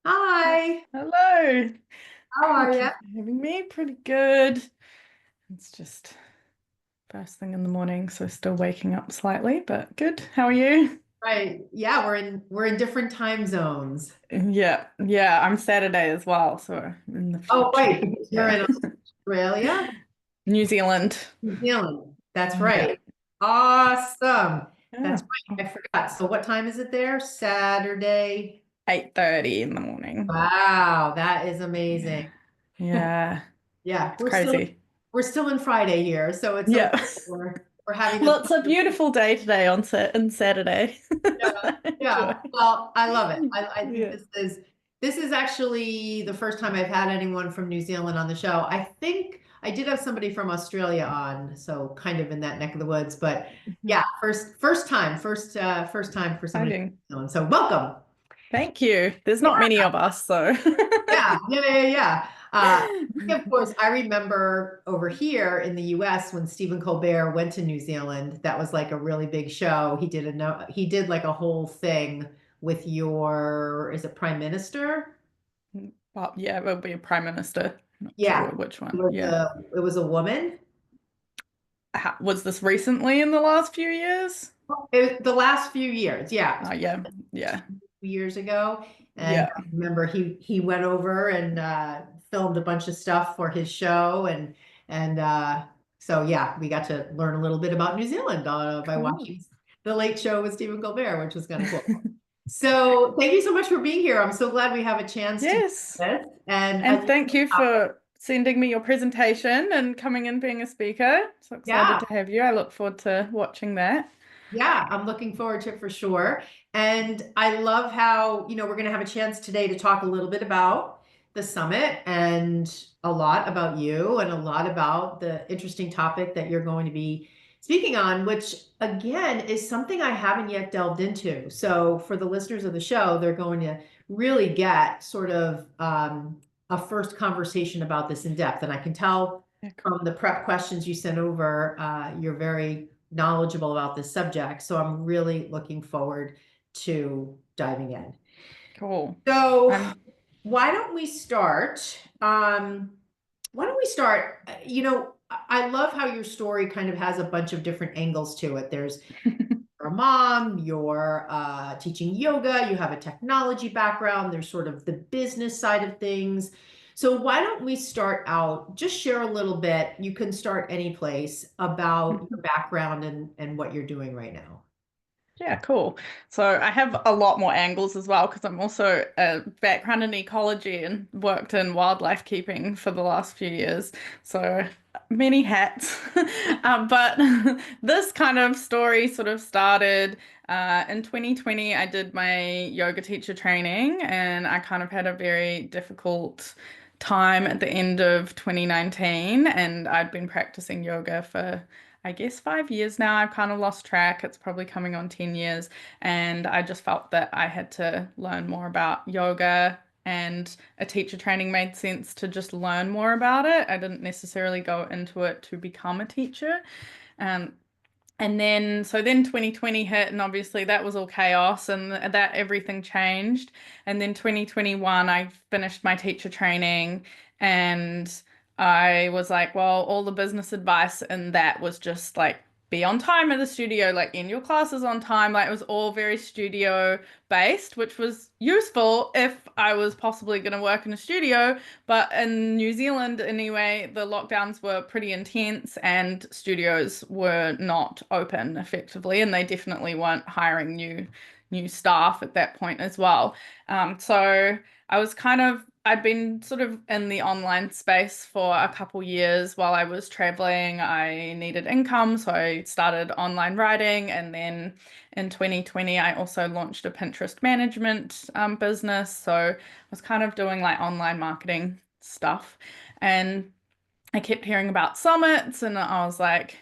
Hi, Hello. how are Thank you you? for having me. Pretty good. It's just first thing in the morning, so still waking up slightly, but good. How are you? Right. Yeah, we're in different time zones. Yeah, I'm Saturday as well, so in the Oh, future. wait, because you're Yeah. in Australia, New Zealand. New Zealand. That's Yeah. right. Awesome. That's Yeah. right. I forgot. So what time is it there? Saturday. 8:30 in the morning. Wow, that is Yeah. amazing. Yeah. Yeah, It's we're still crazy. we're still in Friday here, so it's okay. Yeah. We're having a Well, it's a beautiful day today on Saturday. Yeah, Enjoy. yeah. Well, I love it. I think Yeah. this is actually the first time I've had anyone from New Zealand on the show. I think I did have somebody from Australia on, so kind of in that neck of the woods. But yeah, first time for somebody from Exciting. New Zealand. So welcome. Thank you. There's not Yeah, many of us, so. yeah. Of course, I remember over here in the US when Stephen Colbert went to New Zealand, that was like a really big show. He did like a whole thing with is it Prime Minister? Well, yeah, it will be a prime minister. Not sure Yeah. which It one. was Yeah. a woman. Was this recently in the last few years? The last few years, yeah. Oh, yeah. Yeah. Years ago. And Yeah. I remember he went over and filmed a bunch of stuff for his show and so yeah, we got to learn a little bit about New Zealand by Cool. watching the Late Show with Stephen Colbert, which was kind of cool. So thank you so much for being here. I'm so glad we have a chance to do Yes. this. And I And love thank the you topic. for sending me your presentation and coming in being a speaker. So excited Yeah, to have you. I look forward to watching that. yeah, I'm looking forward to it for sure. And I love how, we're going to have a chance today to talk a little bit about the summit and a lot about you and a lot about the interesting topic that you're going to be speaking on, which again is something I haven't yet delved into. So for the listeners of the show, they're going to really get sort of a first conversation about this in depth. And I can tell Yeah, cool. from the prep questions you sent over, you're very knowledgeable about this subject. So I'm really looking forward to diving in. Cool. So I'm why don't we start? Why don't we start? I love how your story kind of has a bunch of different angles to it. There's you're a mom, you're teaching yoga, you have a technology background, there's sort of the business side of things. So why don't we start out, just share a little bit, you can start any place, about your background and what you're doing right now. Yeah, cool. So I have a lot more angles as well because I'm also a background in ecology and worked in wildlife keeping for the last few years. So many hats. But this kind of story sort of started in 2020. I did my yoga teacher training and I kind of had a very difficult time at the end of 2019 and I'd been practicing yoga for I guess 5 years now. I've kind of lost track. It's probably coming on 10 years. And I just felt that I had to learn more about yoga and a teacher training made sense to just learn more about it. I didn't necessarily go into it to become a teacher. Um, so then 2020 hit, and obviously that was all chaos, and that everything changed. And then 2021, I finished my teacher training, and I was like, well, all the business advice and that was just like be on time at the studio, like in your classes on time. Like it was all very studio based, which was useful if I was possibly going to work in a studio. But in New Zealand, anyway, the lockdowns were pretty intense and studios were not open effectively, and they definitely weren't hiring new staff at that point as well. So I was I'd been sort of in the online space for a couple years while I was traveling. I needed income, so I started online writing, and then in 2020, I also launched a Pinterest management business. So I was kind of doing like online marketing stuff. And I kept hearing about summits, and I was like,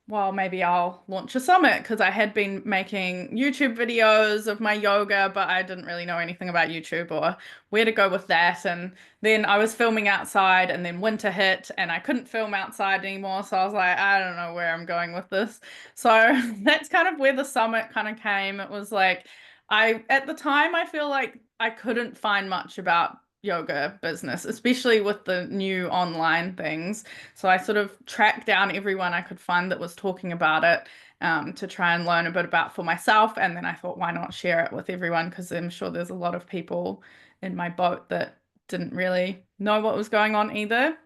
well, maybe I'll launch a summit because I had been making YouTube videos of my yoga, but I didn't really know anything about YouTube or where to go with that. And then I was filming outside, and then winter hit, and I couldn't film outside anymore. So I was like, I don't know where I'm going with this. So that's kind of where the summit kind of came. It was like, At the time, I feel like I couldn't find much about yoga business, especially with the new online things. So I sort of tracked down everyone I could find that was talking about it, to try and learn a bit about for myself. And then I thought, why not share it with everyone? Because I'm sure there's a lot of people in my boat that didn't really know what was going on either.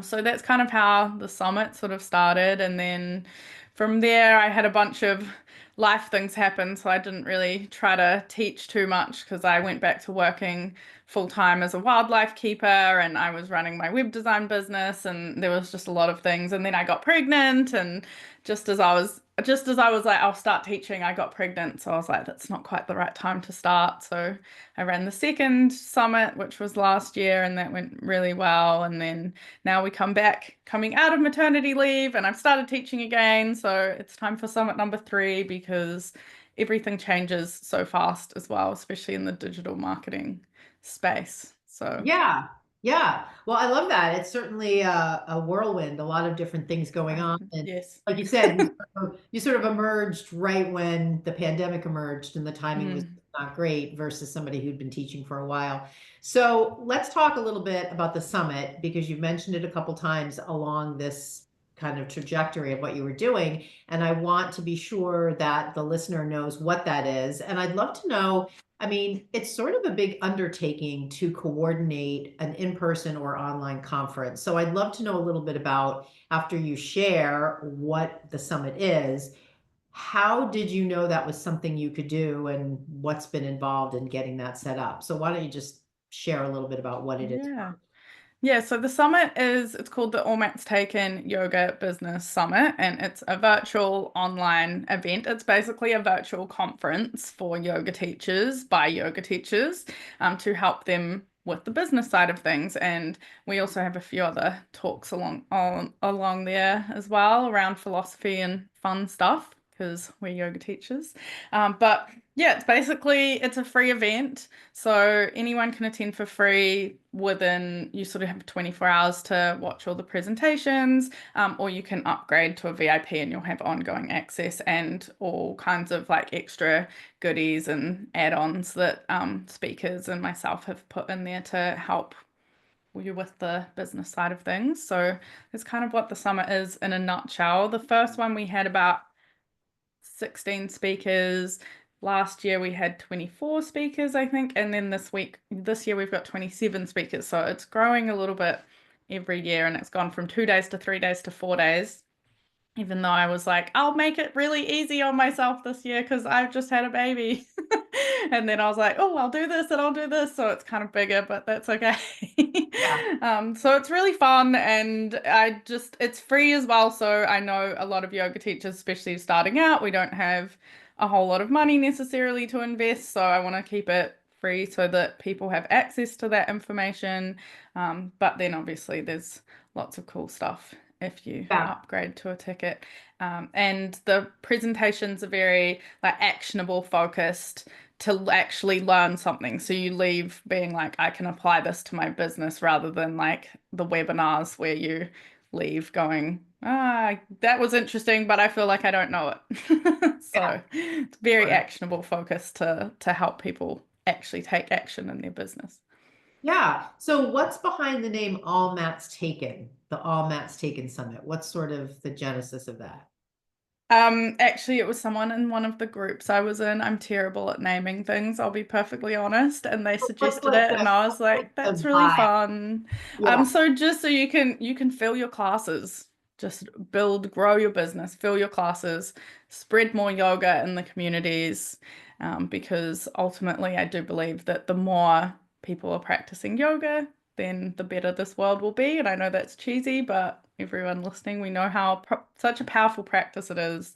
So that's kind of how the summit sort of started. And then from there, I had a bunch of life things happen. So I didn't really try to teach too much because I went back to working full time as a wildlife keeper and I was running my web design business and there was just a lot of things. And then I got pregnant and just as I was like, I'll start teaching, I got pregnant. So I was like, that's not quite the right time to start. So I ran the second summit, which was last year, and that went really well. And then now we come back coming out of maternity leave and I've started teaching again. So it's time for summit number 3 because everything changes so fast as well, especially in the digital marketing space. So, Yeah. Yeah. Well, I love that. It's certainly a whirlwind, a lot of different things going on. And yes. like you said, you sort of emerged right when the pandemic emerged and the timing was Mm, not great versus somebody who'd been teaching for a while. So let's talk a little bit about the summit because you've mentioned it a couple times along this kind of trajectory of what you were doing. And I want to be sure that the listener knows what that is. And I'd love to know, I mean, it's sort of a big undertaking to coordinate an in-person or online conference. So I'd love to know a little bit about, after you share what the summit is, how did you know that was something you could do and what's been involved in getting that set up? So why don't you just share a little bit about what it is? yeah. Yeah, so the summit it's called the All Mats Taken Yoga Business Summit, and it's a virtual online event. It's basically a virtual conference for yoga teachers by yoga teachers, to help them with the business side of things. And we also have a few other talks along there as well around philosophy and fun stuff because we're yoga teachers. But yeah, it's a free event. So anyone can attend for free you sort of have 24 hours to watch all the presentations, or you can upgrade to a VIP and you'll have ongoing access and all kinds of like extra goodies and add-ons that speakers and myself have put in there to help you with the business side of things. So it's kind of what the summit is in a nutshell. The first one we had about 16 speakers. Last year we had 24 speakers, I think, and then this year we've got 27 speakers. So it's growing a little bit every year, and it's gone from 2 days to 3 days to 4 days. Even though I was like, I'll make it really easy on myself this year because I've just had a baby. And then I was like, oh, I'll do this and I'll do this. So it's kind of bigger, but that's okay. Yeah. So it's really fun and it's free as well. So I know a lot of yoga teachers, especially starting out, we don't have a whole lot of money necessarily to invest. So I want to keep it free so that people have access to that information. But then obviously there's lots of cool stuff if you Yeah. upgrade to a ticket. And the presentations are very like actionable focused to actually learn something. So you leave being like, I can apply this to my business rather than like the webinars where you leave going, that was interesting, but I feel like I don't know it. Yeah. So it's very Sure. actionable focus to help people actually take action in their business. Yeah. So what's behind the name All Mats Taken, the All Mats Taken Summit? What's sort of the genesis of that? Actually, it was someone in one of the groups I was in. I'm terrible at naming things, I'll be perfectly honest. And they suggested it, and I was What's like like, that's the really vibe? fun. Yeah. So just so you can fill your classes, just grow your business, fill your classes, spread more yoga in the communities. Because ultimately, I do believe that the more people are practicing yoga, then the better this world will be. And I know that's cheesy, but everyone listening, we know how such a powerful practice it is.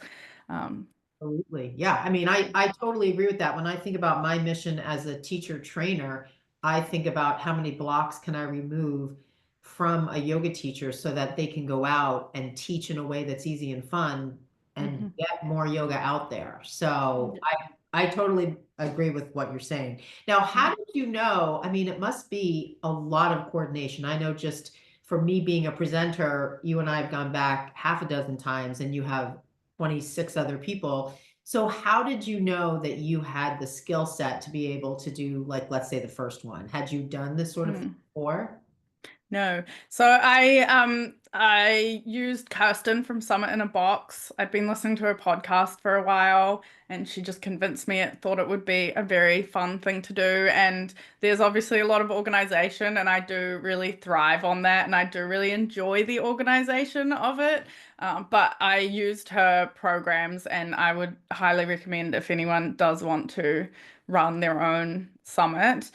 Um, Absolutely. Yeah. I mean, I totally agree with that. When I think about my mission as a teacher trainer, I think about how many blocks can I remove from a yoga teacher so that they can go out and teach in a way that's easy and fun and mhm. get more yoga out there. So I totally agree with what you're saying. Now, how Yeah. did you know? I mean, it must be a lot of coordination. I know just for me being a presenter, you and I have gone back half a dozen times and you have 26 other people. So how did you know that you had the skill set to be able to do, like, let's say the first one? Had you done this sort of thing Hmm. before? No. So I used Kirsten from Summit in a Box. I'd been listening to her podcast for a while and she just convinced me it thought it would be a very fun thing to do. And there's obviously a lot of organization and I do really thrive on that and I do really enjoy the organization of it. But I used her programs and I would highly recommend if anyone does want to run their own summit.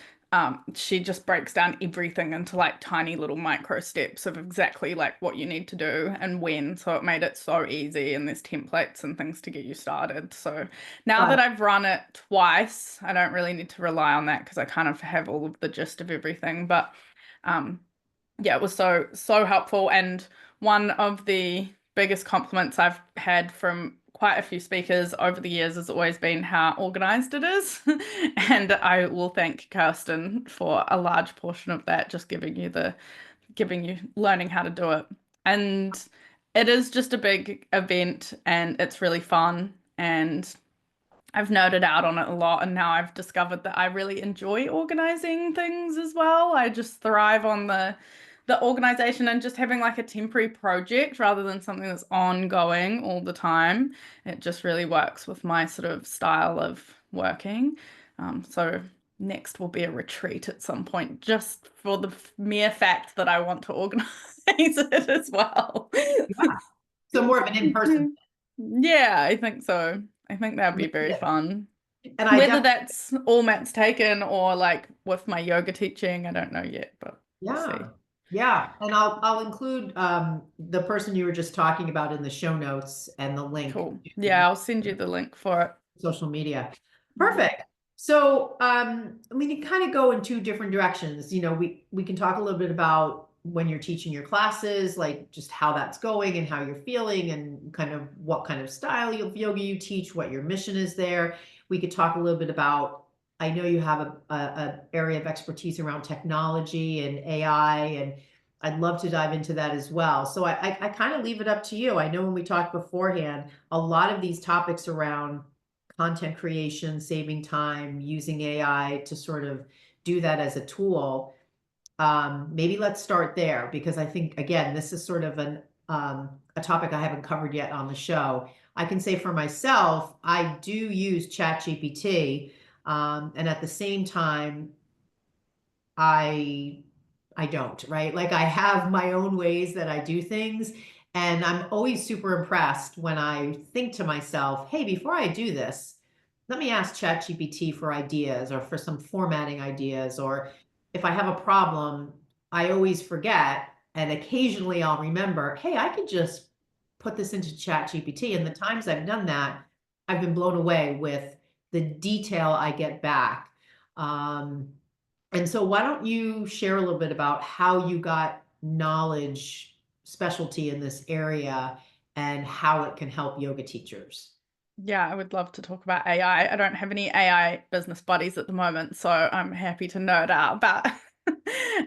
She just breaks down everything into like tiny little micro steps of exactly like what you need to do and when. So it made it so easy and there's templates and things to get you started. So now Got that it. I've run it twice, I don't really need to rely on that because I kind of have all of the gist of everything. But um, yeah, it was so helpful. And one of the biggest compliments I've had from quite a few speakers over the years has always been how organized it is. And I will thank Kirsten for a large portion of that, just giving you learning how to do it. And it is just a big event and it's really fun. And I've nerded out on it a lot, and now I've discovered that I really enjoy organizing things as well. I just thrive on the organization and just having like a temporary project rather than something that's ongoing all the time. It just really works with my sort of style of working. So next will be a retreat at some point, just for the mere fact that I want to organize it as well. Yeah. So more of an in-person Yeah, I think so. I think that'd be thing. very Yeah. fun. And I Whether definitely, that's all mats taken or like with my yoga teaching, I don't know yet, but we'll see. yeah. Yeah. And I'll include the person you were just talking about in the show notes and the link Cool. to Yeah, I'll send you the link for it. social media. Mhm. Perfect. So, we can kind of go in two different directions. We can talk a little bit about when you're teaching your classes, like just how that's going and how you're feeling and kind of what kind of style of yoga you teach, what your mission is there. We could talk a little bit about, I know you have a area of expertise around technology and AI, and I'd love to dive into that as well. So I kind of leave it up to you. I know when we talked beforehand, a lot of these topics around content creation, saving time, using AI to sort of do that as a tool. Maybe let's start there because I think again, this is sort of a topic I haven't covered yet on the show. I can say for myself, I do use ChatGPT, and at the same time, I I don't, right? Like I have my own ways that I do things. And I'm always super impressed when I think to myself, hey, before I do this, let me ask ChatGPT for ideas or for some formatting ideas. Or if I have a problem, I always forget. And occasionally I'll remember, hey, I could just put this into ChatGPT. And the times I've done that, I've been blown away with the detail I get back. Um, and so why don't you share a little bit about how you got knowledge specialty in this area and how it can help yoga teachers? Yeah, I would love to talk about AI. I don't have any AI business buddies at the moment, so I'm happy to nerd out about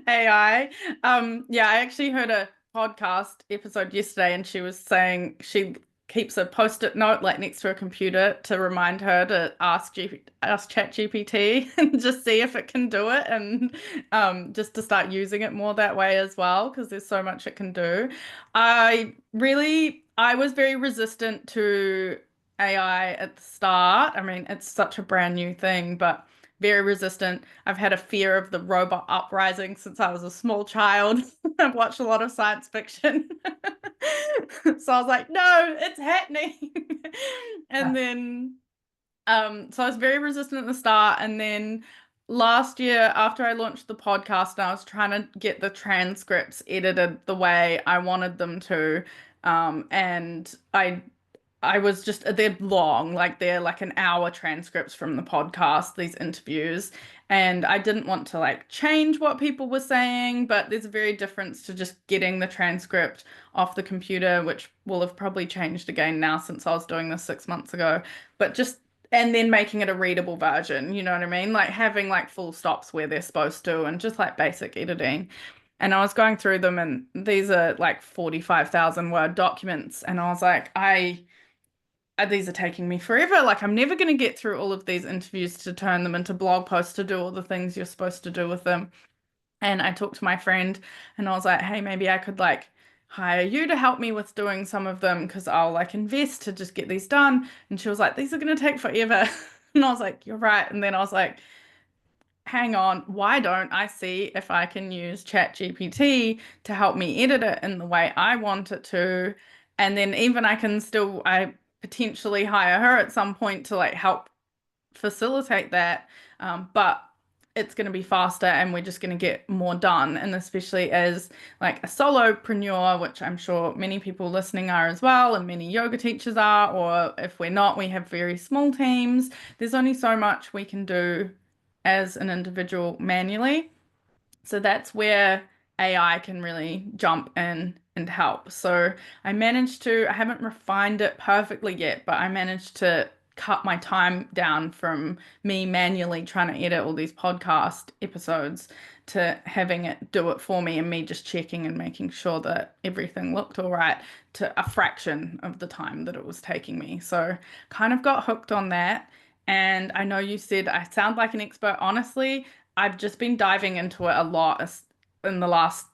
AI. Yeah, I actually heard a podcast episode yesterday and she was saying she keeps a post-it note like next to her computer to remind her to ask ChatGPT and just see if it can do it and just to start using it more that way as well because there's so much it can do. I was very resistant to AI at the start. I mean, it's such a brand new thing, but very resistant. I've had a fear of the robot uprising since I was a small child. I've watched a lot of science fiction. So I was like, no, it's happening. And then so I was very resistant at the start, and then last year after I launched the podcast, and I was trying to get the transcripts edited the way I wanted them to. And I was just they're long, like they're like an hour transcripts from the podcast, these interviews. And I didn't want to like change what people were saying, but there's a very difference to just getting the transcript off the computer, which will have probably changed again now since I was doing this 6 months ago. But just and then making it a readable version, you know what I mean? Like having like full stops where they're supposed to and just like basic editing. And I was going through them and these are like 45,000 word documents and I was like, these are taking me forever. Like, I'm never going to get through all of these interviews to turn them into blog posts to do all the things you're supposed to do with them. And I talked to my friend and I was like, hey, maybe I could like hire you to help me with doing some of them because I'll like invest to just get these done. And she was like, these are going to take forever. And I was like, you're right. And then I was like, hang on, why don't I see if I can use ChatGPT to help me edit it in the way I want it to? And then even I potentially hire her at some point to like help facilitate that. But it's going to be faster and we're just going to get more done. And especially as like a solopreneur, which I'm sure many people listening are as well, and many yoga teachers are, or if we're not, we have very small teams. There's only so much we can do as an individual manually. So that's where AI can really jump in and help. So I haven't refined it perfectly yet, but I managed to cut my time down from me manually trying to edit all these podcast episodes to having it do it for me and me just checking and making sure that everything looked all right to a fraction of the time that it was taking me. So kind of got hooked on that. And I know you said I sound like an expert. Honestly, I've just been diving into it a lot in the last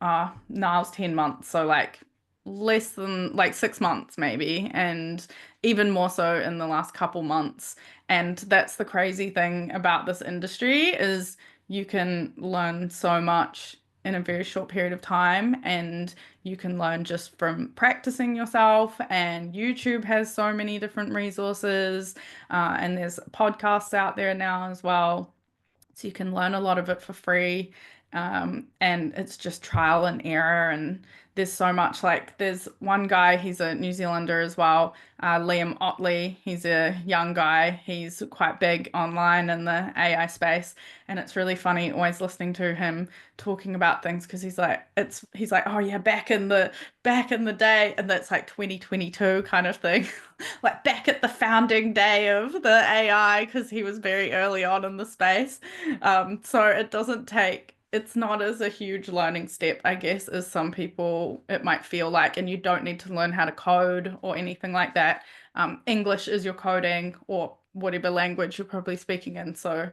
now it's 10 months, so like less than like 6 months maybe, and even more so in the last couple months. And that's the crazy thing about this industry is you can learn so much in a very short period of time, and you can learn just from practicing yourself. And YouTube has so many different resources, and there's podcasts out there now as well. So you can learn a lot of it for free. And it's just trial and error. And there's so much like there's one guy, he's a New Zealander as well, Liam Otley. He's a young guy. He's quite big online in the AI space. And it's really funny always listening to him talking about things because he's like, oh yeah, back in the day, and that's like 2022 kind of thing. Like back at the founding day of the AI because he was very early on in the space. So it's not as a huge learning step, I guess, as some people it might feel like, and you don't need to learn how to code or anything like that. English is your coding or whatever language you're probably speaking in. So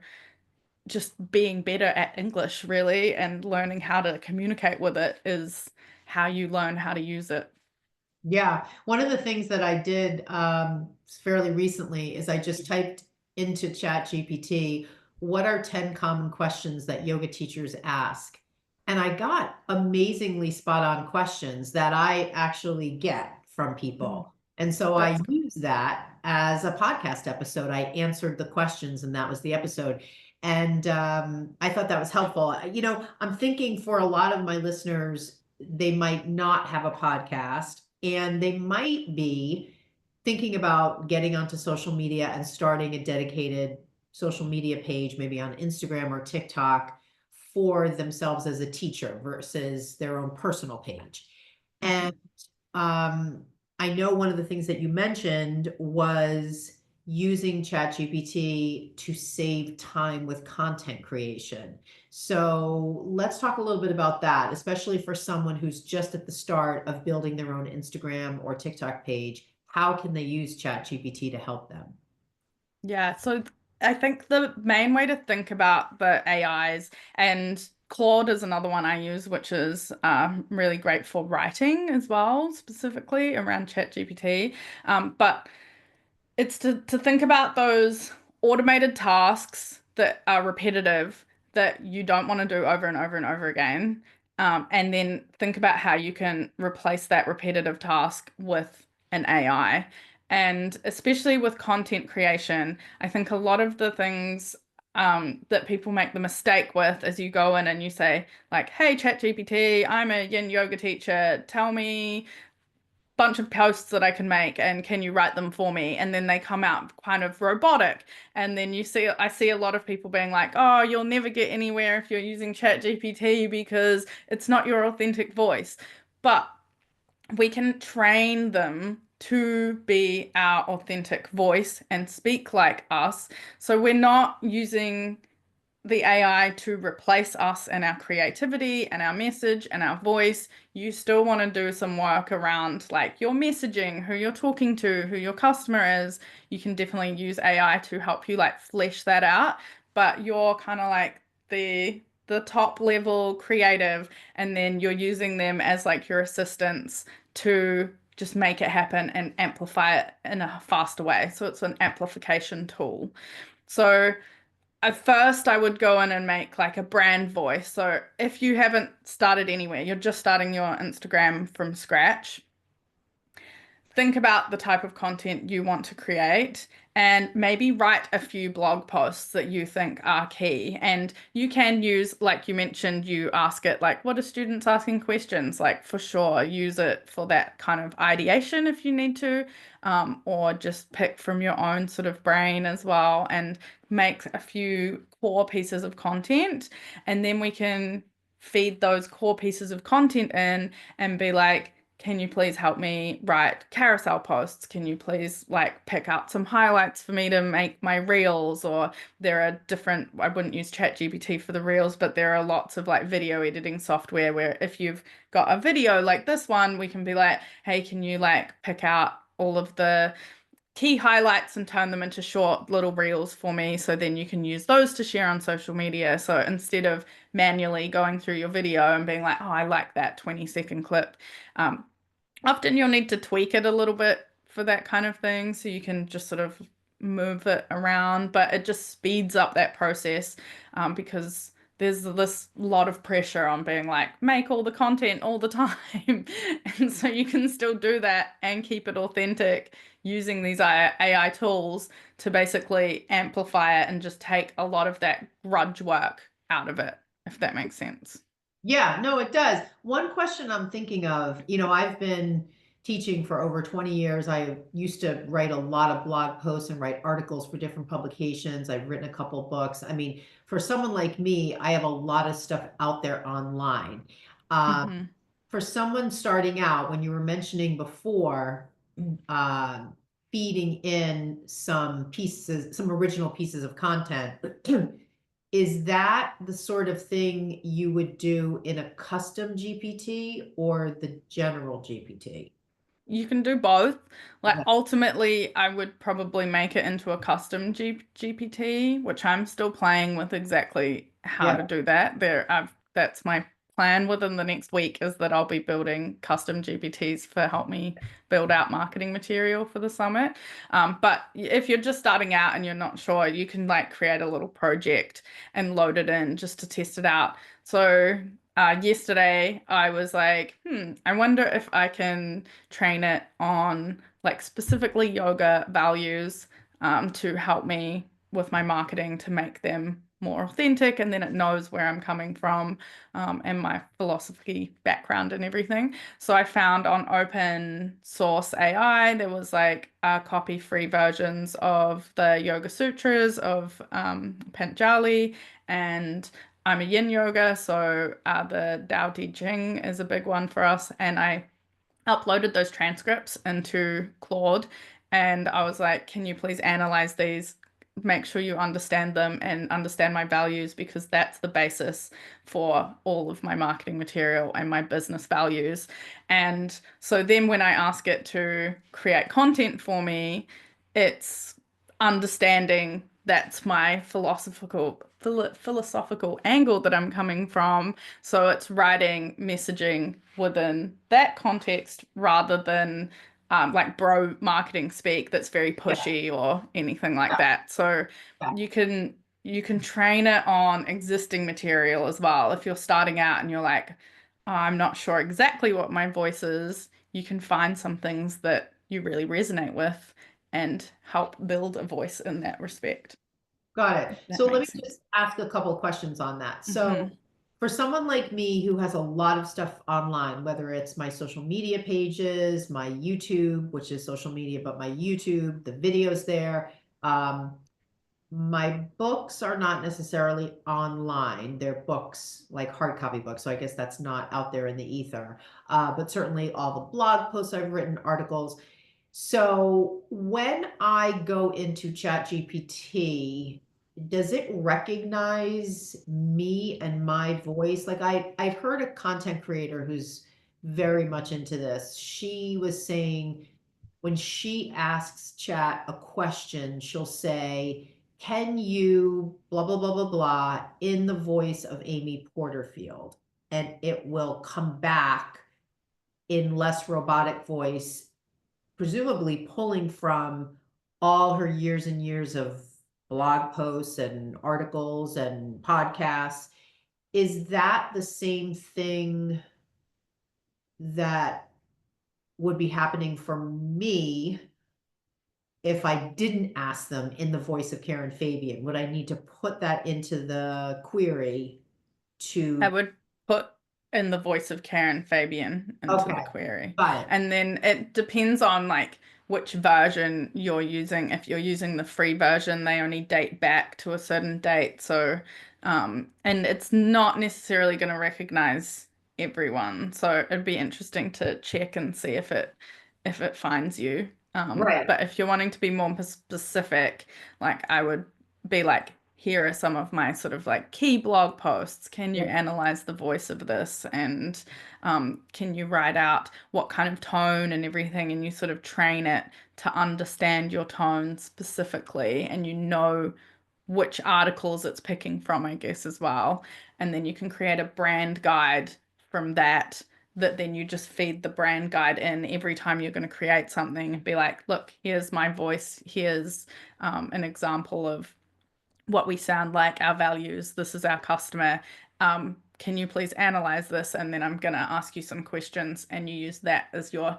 just being better at English, really, and learning how to communicate with it is how you learn how to use it. Yeah, one of the things that I did fairly recently is I just typed into Chat GPT, what are 10 common questions that yoga teachers ask? And I got amazingly spot on questions that I actually get from Mm, people. And so I that's cool. use that as a podcast episode. I answered the questions and that was the episode. And I thought that was helpful. I'm thinking for a lot of my listeners, they might not have a podcast and they might be thinking about getting onto social media and starting a dedicated social media page, maybe on Instagram or TikTok for themselves as a teacher versus their own personal page. Mhm. And um, I know one of the things that you mentioned was using ChatGPT to save time with content creation. So let's talk a little bit about that, especially for someone who's just at the start of building their own Instagram or TikTok page. How can they use ChatGPT to help them? Yeah, so I think the main way to think about the AIs, and Claude is another one I use, which is really great for writing as well, specifically around ChatGPT. But it's to think about those automated tasks that are repetitive that you don't want to do over and over and over again. And then think about how you can replace that repetitive task with an AI. And especially with content creation, I think a lot of the things that people make the mistake with is you go in and you say, like, hey, ChatGPT, I'm a yin yoga teacher. Tell me bunch of posts that I can make and can you write them for me? And then they come out kind of robotic. And then I see a lot of people being like, oh, you'll never get anywhere if you're using ChatGPT because it's not your authentic voice. But we can train them to be our authentic voice and speak like us. So we're not using the AI to replace us and our creativity and our message and our voice. You still want to do some work around like your messaging, who you're talking to, who your customer is. You can definitely use AI to help you like flesh that out, but you're kind of like the top level creative, and then you're using them as like your assistants to just make it happen and amplify it in a faster way. So it's an amplification tool. So at first, I would go in and make like a brand voice. So if you haven't started anywhere, you're just starting your Instagram from scratch, think about the type of content you want to create and maybe write a few blog posts that you think are key. And you can use, like you mentioned, you ask it like, what are students asking questions? Like for sure, use it for that kind of ideation if you need to, or just pick from your own sort of brain as well and make a few core pieces of content. And then we can feed those core pieces of content in and be like, can you please help me write carousel posts? Can you please like pick out some highlights for me to make my reels? Or there are different, I wouldn't use ChatGPT for the reels, but there are lots of like video editing software where if you've got a video like this one, we can be like, hey, can you like pick out all of the key highlights and turn them into short little reels for me so then you can use those to share on social media. So instead of manually going through your video and being like, oh, I like that 20-second clip, um, often you'll need to tweak it a little bit for that kind of thing. So you can just sort of move it around, but it just speeds up that process because there's this lot of pressure on being like, make all the content all the time. And so you can still do that and keep it authentic using these AI tools to basically amplify it and just take a lot of that grudge work out of it, if that makes sense. Yeah, no, it does. One question I'm thinking of, I've been teaching for over 20 years. I used to write a lot of blog posts and write articles for different publications. I've written a couple books. I mean, for someone like me, I have a lot of stuff out there online. Um, Hmm. for someone starting out, when you were mentioning before, uh, feeding in some pieces, some original pieces of content, is that the sort of thing you would do in a custom GPT or the general GPT? You can do both. Like Okay. ultimately, I would probably make it into a custom GPT, which I'm still playing with exactly how Yeah. to do that. That's my plan within the next week is that I'll be building custom GPTs for help me build out marketing material for the summit. But if you're just starting out and you're not sure, you can like create a little project and load it in just to test it out. So yesterday I was like, I wonder if I can train it on like specifically yoga values to help me with my marketing to make them more authentic. And then it knows where I'm coming from and my philosophy background and everything. So I found on open source AI, there was like copy free versions of the Yoga Sutras of Patanjali and I'm a yin yoga, so the Tao Te Ching is a big one for us. And I uploaded those transcripts into Claude and I was like, can you please analyze these? Make sure you understand them and understand my values because that's the basis for all of my marketing material and my business values. And so then when I ask it to create content for me, it's understanding that's my philosophical angle that I'm coming from. So it's writing messaging within that context rather than like bro marketing speak that's very Yeah. pushy or anything like that. So Yeah. you can train it on existing material as well. If you're starting out and you're like, "Oh, I'm not sure exactly what my voice is, you can find some things that you really resonate with and help build a voice in that respect, Got if it. that So let me makes sense. just ask a couple of questions on that. So Hmm. for someone like me who has a lot of stuff online, whether it's my social media pages, my YouTube, which is social media, but my YouTube, the videos there, my books are not necessarily online. They're books like hard copy books. So I guess that's not out there in the ether. But certainly all the blog posts I've written, articles. So when I go into ChatGPT, does it recognize me and my voice? Like I've heard a content creator who's very much into this. She was saying when she asks chat a question, she'll say, can you blah, blah, blah, blah, blah, in the voice of Amy Porterfield? And it will come back in less robotic voice, presumably pulling from all her years and years of blog posts and articles and podcasts. Is that the same thing that would be happening for me if I didn't ask them in the voice of Karen Fabian? Would I need to put that into the query I to, would put in the voice of Karen Fabian into the okay, query. got it. And then it depends on like which version you're using. If you're using the free version, they only date back to a certain date. So, and it's not necessarily going to recognize everyone. So it'd be interesting to check and see if it finds you. Right. But if you're wanting to be more specific, like I would be like, here are some of my sort of like key blog posts. Can you analyze the voice of this? And can you write out what kind of tone and everything? And you sort of train it to understand your tone specifically, and you know which articles it's picking from, I guess, as well. And then you can create a brand guide from that. That then you just feed the brand guide in every time you're going to create something and be like, look, here's my voice. Here's an example of what we sound like, our values. This is our customer. Can you please analyze this? And then I'm going to ask you some questions, and you use that as your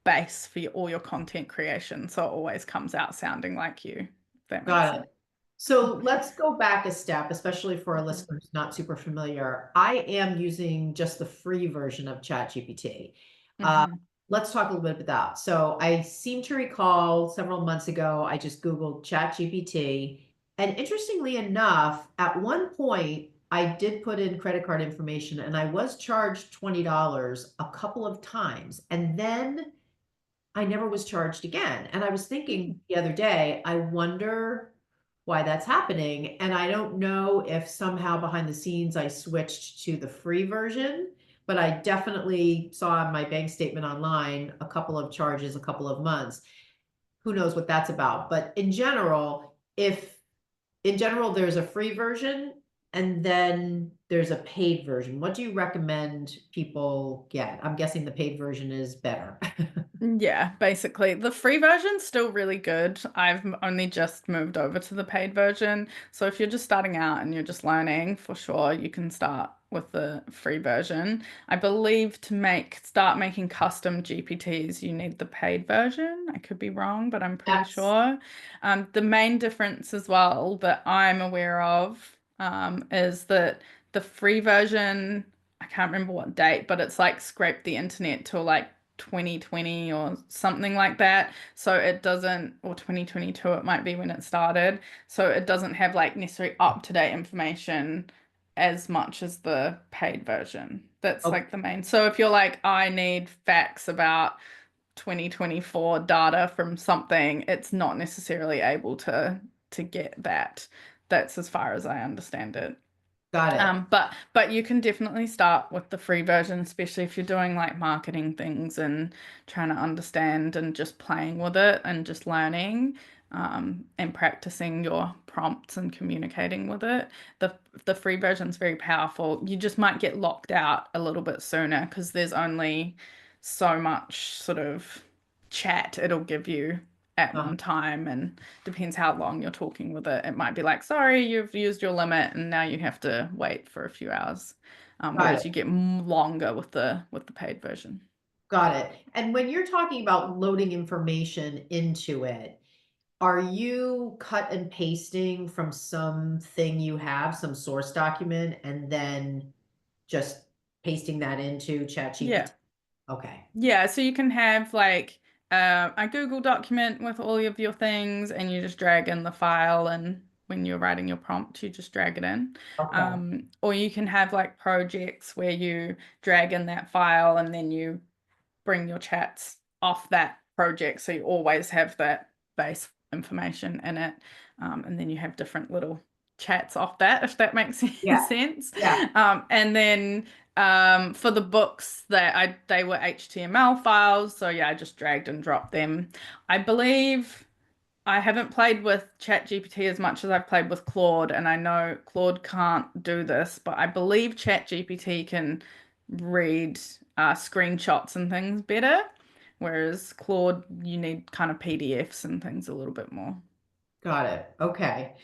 base for all your content creation. So it always comes out sounding like you, if that makes Got sense. it. So let's go back a step, especially for our Mhm. listeners not super familiar. I am using just the free version of ChatGPT. Uh, Mhm. let's talk a little bit about that. So I seem to recall several months ago, I just Googled ChatGPT. And interestingly enough, at one point, I did put in credit card information and I was charged $20 a couple of times. And then I never was charged again. And I was thinking the other day, I wonder why that's happening. And I don't know if somehow behind the scenes I switched to the free version, but I definitely saw on my bank statement online a couple of charges, a couple of months. Who knows what that's about? But in general, if in general there's a free version and then there's a paid version, what do you recommend people get? I'm guessing the paid version is better. Yeah, basically. The free version's still really good. I've only just moved over to the paid version. So if you're just starting out and you're just learning, for sure, you can start with the free version. I believe to start making custom GPTs, you need the paid version. I could be wrong, but I'm pretty That's sure. The main difference as well that I'm aware of, is that the free version, I can't remember what date, but it's like scraped the internet till like 2020 or something like that. So it doesn't, or 2022, it might be when it started. So it doesn't have like necessarily up-to-date information as much as the paid version. That's okay. like the main. So if you're like, I need facts about 2024 data from something, it's not necessarily able to get that. That's as far as I understand it. Got it. But you can definitely start with the free version, especially if you're doing like marketing things and trying to understand and just playing with it and just learning, and practicing your prompts and communicating with it. The free version is very powerful. You just might get locked out a little bit sooner because there's only so much sort of chat it'll give you at Uh, one time, and depends how long you're talking with it. It might be like, sorry, you've used your limit, and now you have to wait for a few hours. got Whereas it. you get longer with the paid version. Got it. And when you're talking about loading information into it, are you cut and pasting from something you have, some source document, and then just pasting that into ChatGPT? Yeah. Okay. Yeah, so you can have like a Google document with all of your things, and you just drag in the file, and when you're writing your prompt, you just drag it in. Okay. Or you can have like projects where you drag in that file and then you bring your chats off that project. So you always have that base information in it. And then you have different little chats off that, if that makes Yeah, sense. yeah. And then for the books they were HTML files, so yeah, I just dragged and dropped them. I believe I haven't played with ChatGPT as much as I've played with Claude, and I know Claude can't do this, but I believe ChatGPT can read screenshots and things better, whereas Claude, you need kind of PDFs and things a little bit more. Got it. Okay.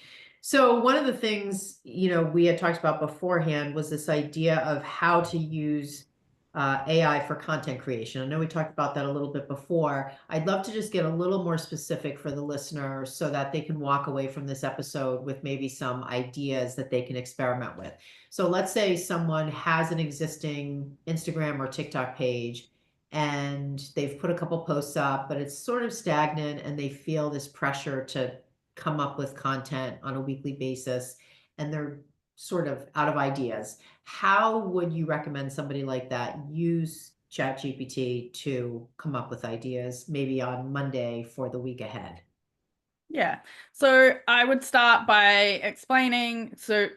So one of the things, we had talked about beforehand was this idea of how to use AI for content creation. I know we talked about that a little bit before. I'd love to just get a little more specific for the listener so that they can walk away from this episode with maybe some ideas that they can experiment with. So let's say someone has an existing Instagram or TikTok page and they've put a couple posts up, but it's sort of stagnant and they feel this pressure to come up with content on a weekly basis and they're sort of out of ideas. How would you recommend somebody like that use ChatGPT to come up with ideas, maybe on Monday for the week ahead? Yeah. So I would start by explaining. So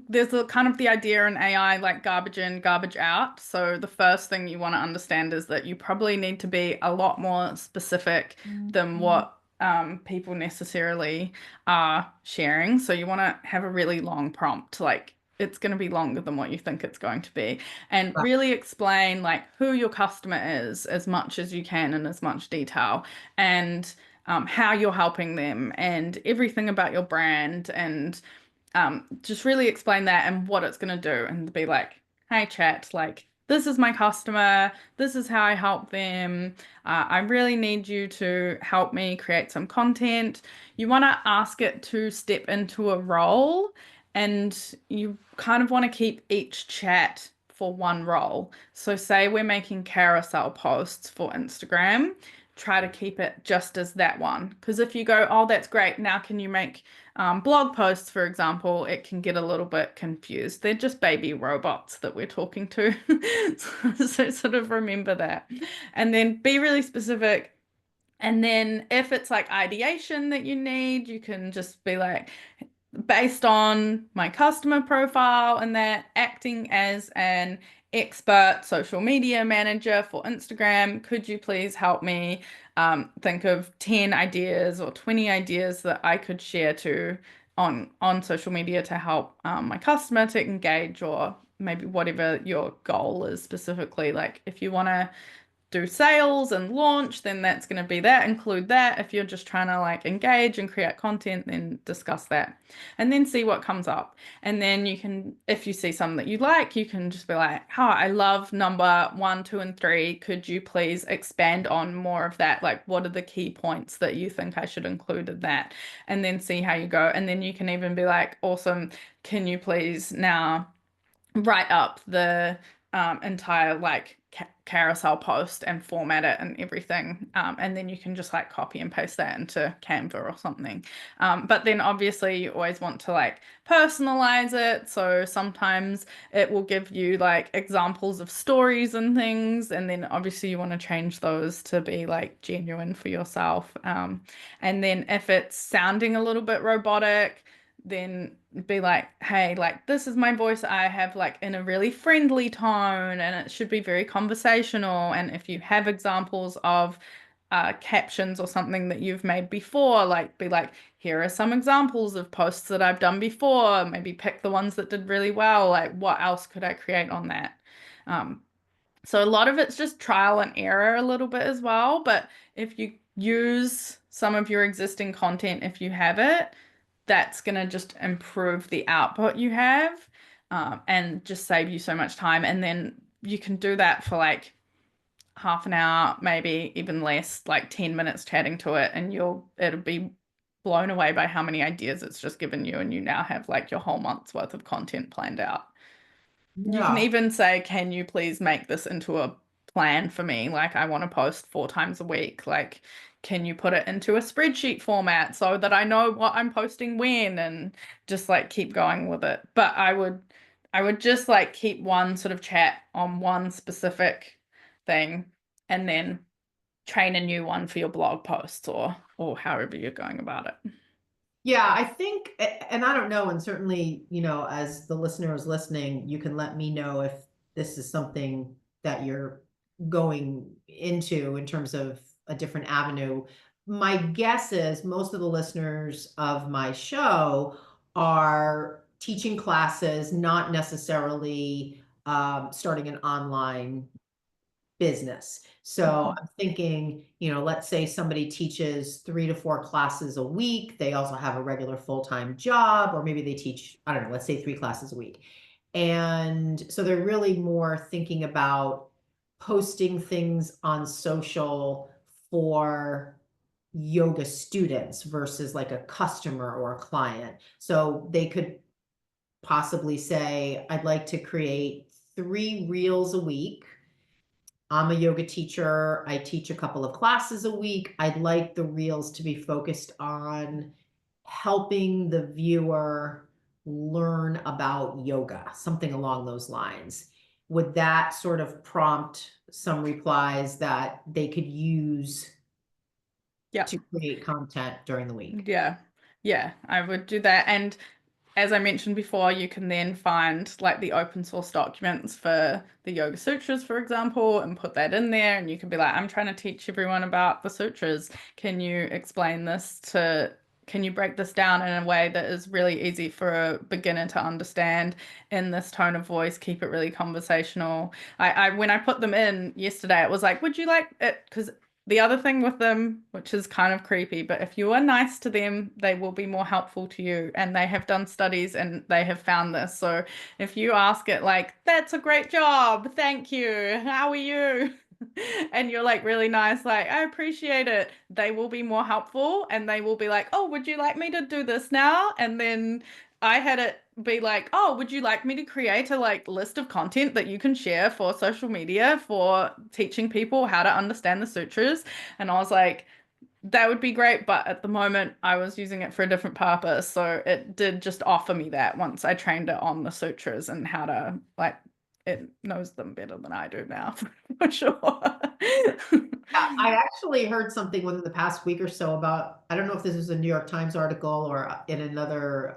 there's a kind of the idea in AI like garbage in, garbage out. So the first thing you want to understand is that you probably need to be a lot more specific than what people necessarily are sharing. So you want to have a really long prompt, like it's going to be longer than what you think it's going to be, and really explain like who your customer is as much as you can in as much detail, and how you're helping them and everything about your brand, and just really explain that and what it's going to do, and be like, hey, chat, like, this is my customer. This is how I help them. I really need you to help me create some content. You want to ask it to step into a role, and you kind of want to keep each chat for one role. So, say we're making carousel posts for Instagram, try to keep it just as that one. Because if you go, oh, that's great, now can you make blog posts, for example, it can get a little bit confused. They're just baby robots that we're talking to. So sort of remember that. And then be really specific. And then if it's like ideation that you need, you can just be like, based on my customer profile and that, acting as an expert social media manager for Instagram, could you please help me think of 10 ideas or 20 ideas that I could share to on social media to help my customer to engage, or maybe whatever your goal is specifically. Like if you want to do sales and launch, then that's going to be that, include that. If you're just trying to like engage and create content, then discuss that and then see what comes up. And then you can, if you see something that you like, you can just be like, oh, I love number 1, 2, and 3. Could you please expand on more of that? Like, what are the key points that you think I should include in that? And then see how you go. And then you can even be like, awesome, can you please now write up the entire like carousel post and format it and everything. And then you can just like copy and paste that into Canva or something. But then obviously you always want to like personalize it. So sometimes it will give you like examples of stories and things. And then obviously you want to change those to be like genuine for yourself. And then if it's sounding a little bit robotic, then be like, hey, like this is my voice I have like in a really friendly tone, and it should be very conversational. And if you have examples of captions or something that you've made before, like be like, here are some examples of posts that I've done before. Maybe pick the ones that did really well. Like, what else could I create on that? Um, so a lot of it's just trial and error a little bit as well. But if you use some of your existing content, if you have it, that's going to just improve the output you have, and just save you so much time. And then you can do that for like half an hour, maybe even less, like 10 minutes chatting to it, and it'll be blown away by how many ideas it's just given you. And you now have like your whole month's worth of content planned out. You can Yeah. even say, can you please make this into a plan for me? Like, I want to post 4 times a week. Like, can you put it into a spreadsheet format so that I know what I'm posting when, and just like keep going with it. But I would just like keep one sort of chat on one specific thing, and then train a new one for your blog posts, or however you're going about it. Yeah, I think, and I don't know, and certainly, as the listener is listening, you can let me know if this is something that you're going into in terms of a different avenue. My guess is most of the listeners of my show are teaching classes, not necessarily starting an online business. So Mhm. I'm thinking, let's say somebody teaches 3 to 4 classes a week. They also have a regular full-time job, or maybe they teach, I don't know, let's say 3 classes a week. And so they're really more thinking about posting things on social for yoga students versus like a customer or a client. So they could possibly say, I'd like to create 3 reels a week. I'm a yoga teacher. I teach a couple of classes a week. I'd like the reels to be focused on helping the viewer learn about yoga, something along those lines. Would that sort of prompt some replies that they could use Yeah. to create content during the week? Yeah. Yeah, I would do that. And as I mentioned before, you can then find like the open source documents for the Yoga Sutras, for example, and put that in there. And you can be like, I'm trying to teach everyone about the sutras. Can you explain this can you break this down in a way that is really easy for a beginner to understand in this tone of voice? Keep it really conversational. When I put them in yesterday, it was like, would you like it? Because the other thing with them, which is kind of creepy, but if you are nice to them, they will be more helpful to you. And they have done studies and they have found this. So if you ask it like, that's a great job, thank you, how are you? And you're like really nice, like, I appreciate it. They will be more helpful and they will be like, oh, would you like me to do this now? And then I had it be like, oh, would you like me to create a like list of content that you can share for social media for teaching people how to understand the sutras? And I was like, that would be great, but at the moment I was using it for a different purpose. So it did just offer me that once I trained it on the sutras and how to like it knows them better than I do now, for sure. I actually heard something within the past week or so about, I don't know if this was a New York Times article or in another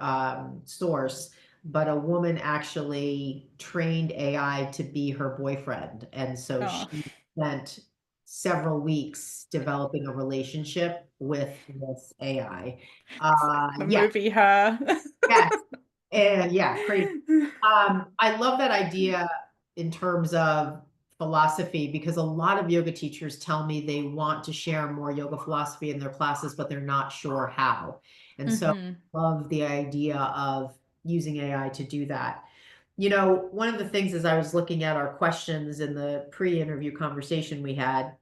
source, but a woman actually trained AI to be her boyfriend. And so Oh, she spent several weeks developing a relationship with AI. it's like the Yeah, movie Her. yes. And yeah, crazy. I love that idea in terms of philosophy because a lot of yoga teachers tell me they want to share more yoga philosophy in their classes, but they're not sure how. And so Hmm. I love the idea of using AI to do that. One of the things as I was looking at our questions in the pre-interview conversation we had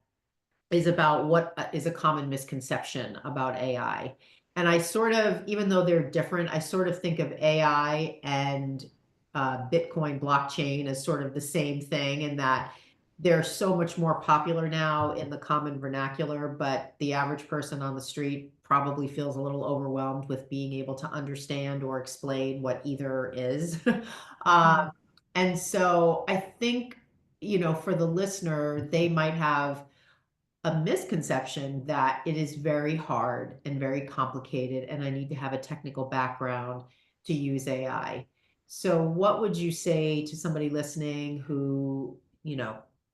is about what is a common misconception about AI. And I sort of, even though they're different, I sort of think of AI and Bitcoin blockchain as sort of the same thing in that they're so much more popular now in the common vernacular, but the average person on the street probably feels a little overwhelmed with being able to understand or explain what either is. um, Hmm. and so I think, for the listener, they might have a misconception that it is very hard and very complicated, and I need to have a technical background to use AI. So, what would you say to somebody listening who,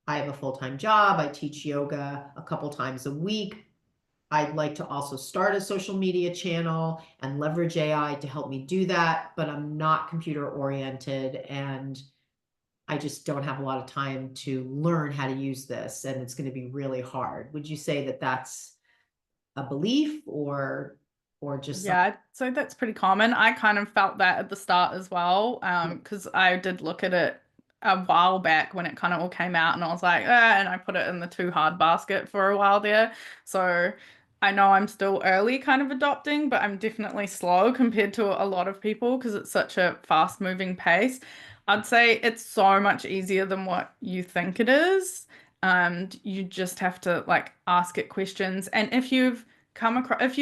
I have a full-time job, I teach yoga a couple times a week. I'd like to also start a social media channel and leverage AI to help me do that, but I'm not computer oriented and I just don't have a lot of time to learn how to use this, and it's going to be really hard. Would you say that that's a belief or just something? Yeah, so that's pretty common. I kind of felt that at the start as well, because I did look at it a while back when it kind of all came out, and I was like, and I put it in the too hard basket for a while there. So I know I'm still early kind of adopting, but I'm definitely slow compared to a lot of people because it's such a fast-moving pace. I'd say it's so much easier than what you think it is. And you just have to like ask it questions. And if you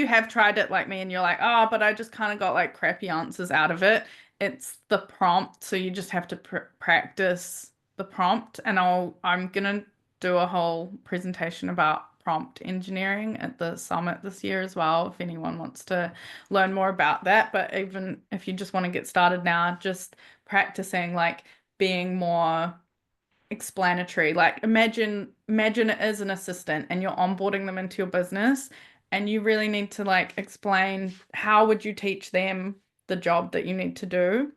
have tried it like me and you're like, oh, but I just kind of got like crappy answers out of it, it's the prompt. So you just have to practice the prompt. And I'm gonna do a whole presentation about prompt engineering at the summit this year as well, if anyone wants to learn more about that. But even if you just want to get started now, just practicing like being more explanatory. Like imagine it is an assistant and you're onboarding them into your business and you really need to like explain how would you teach them the job that you need to do.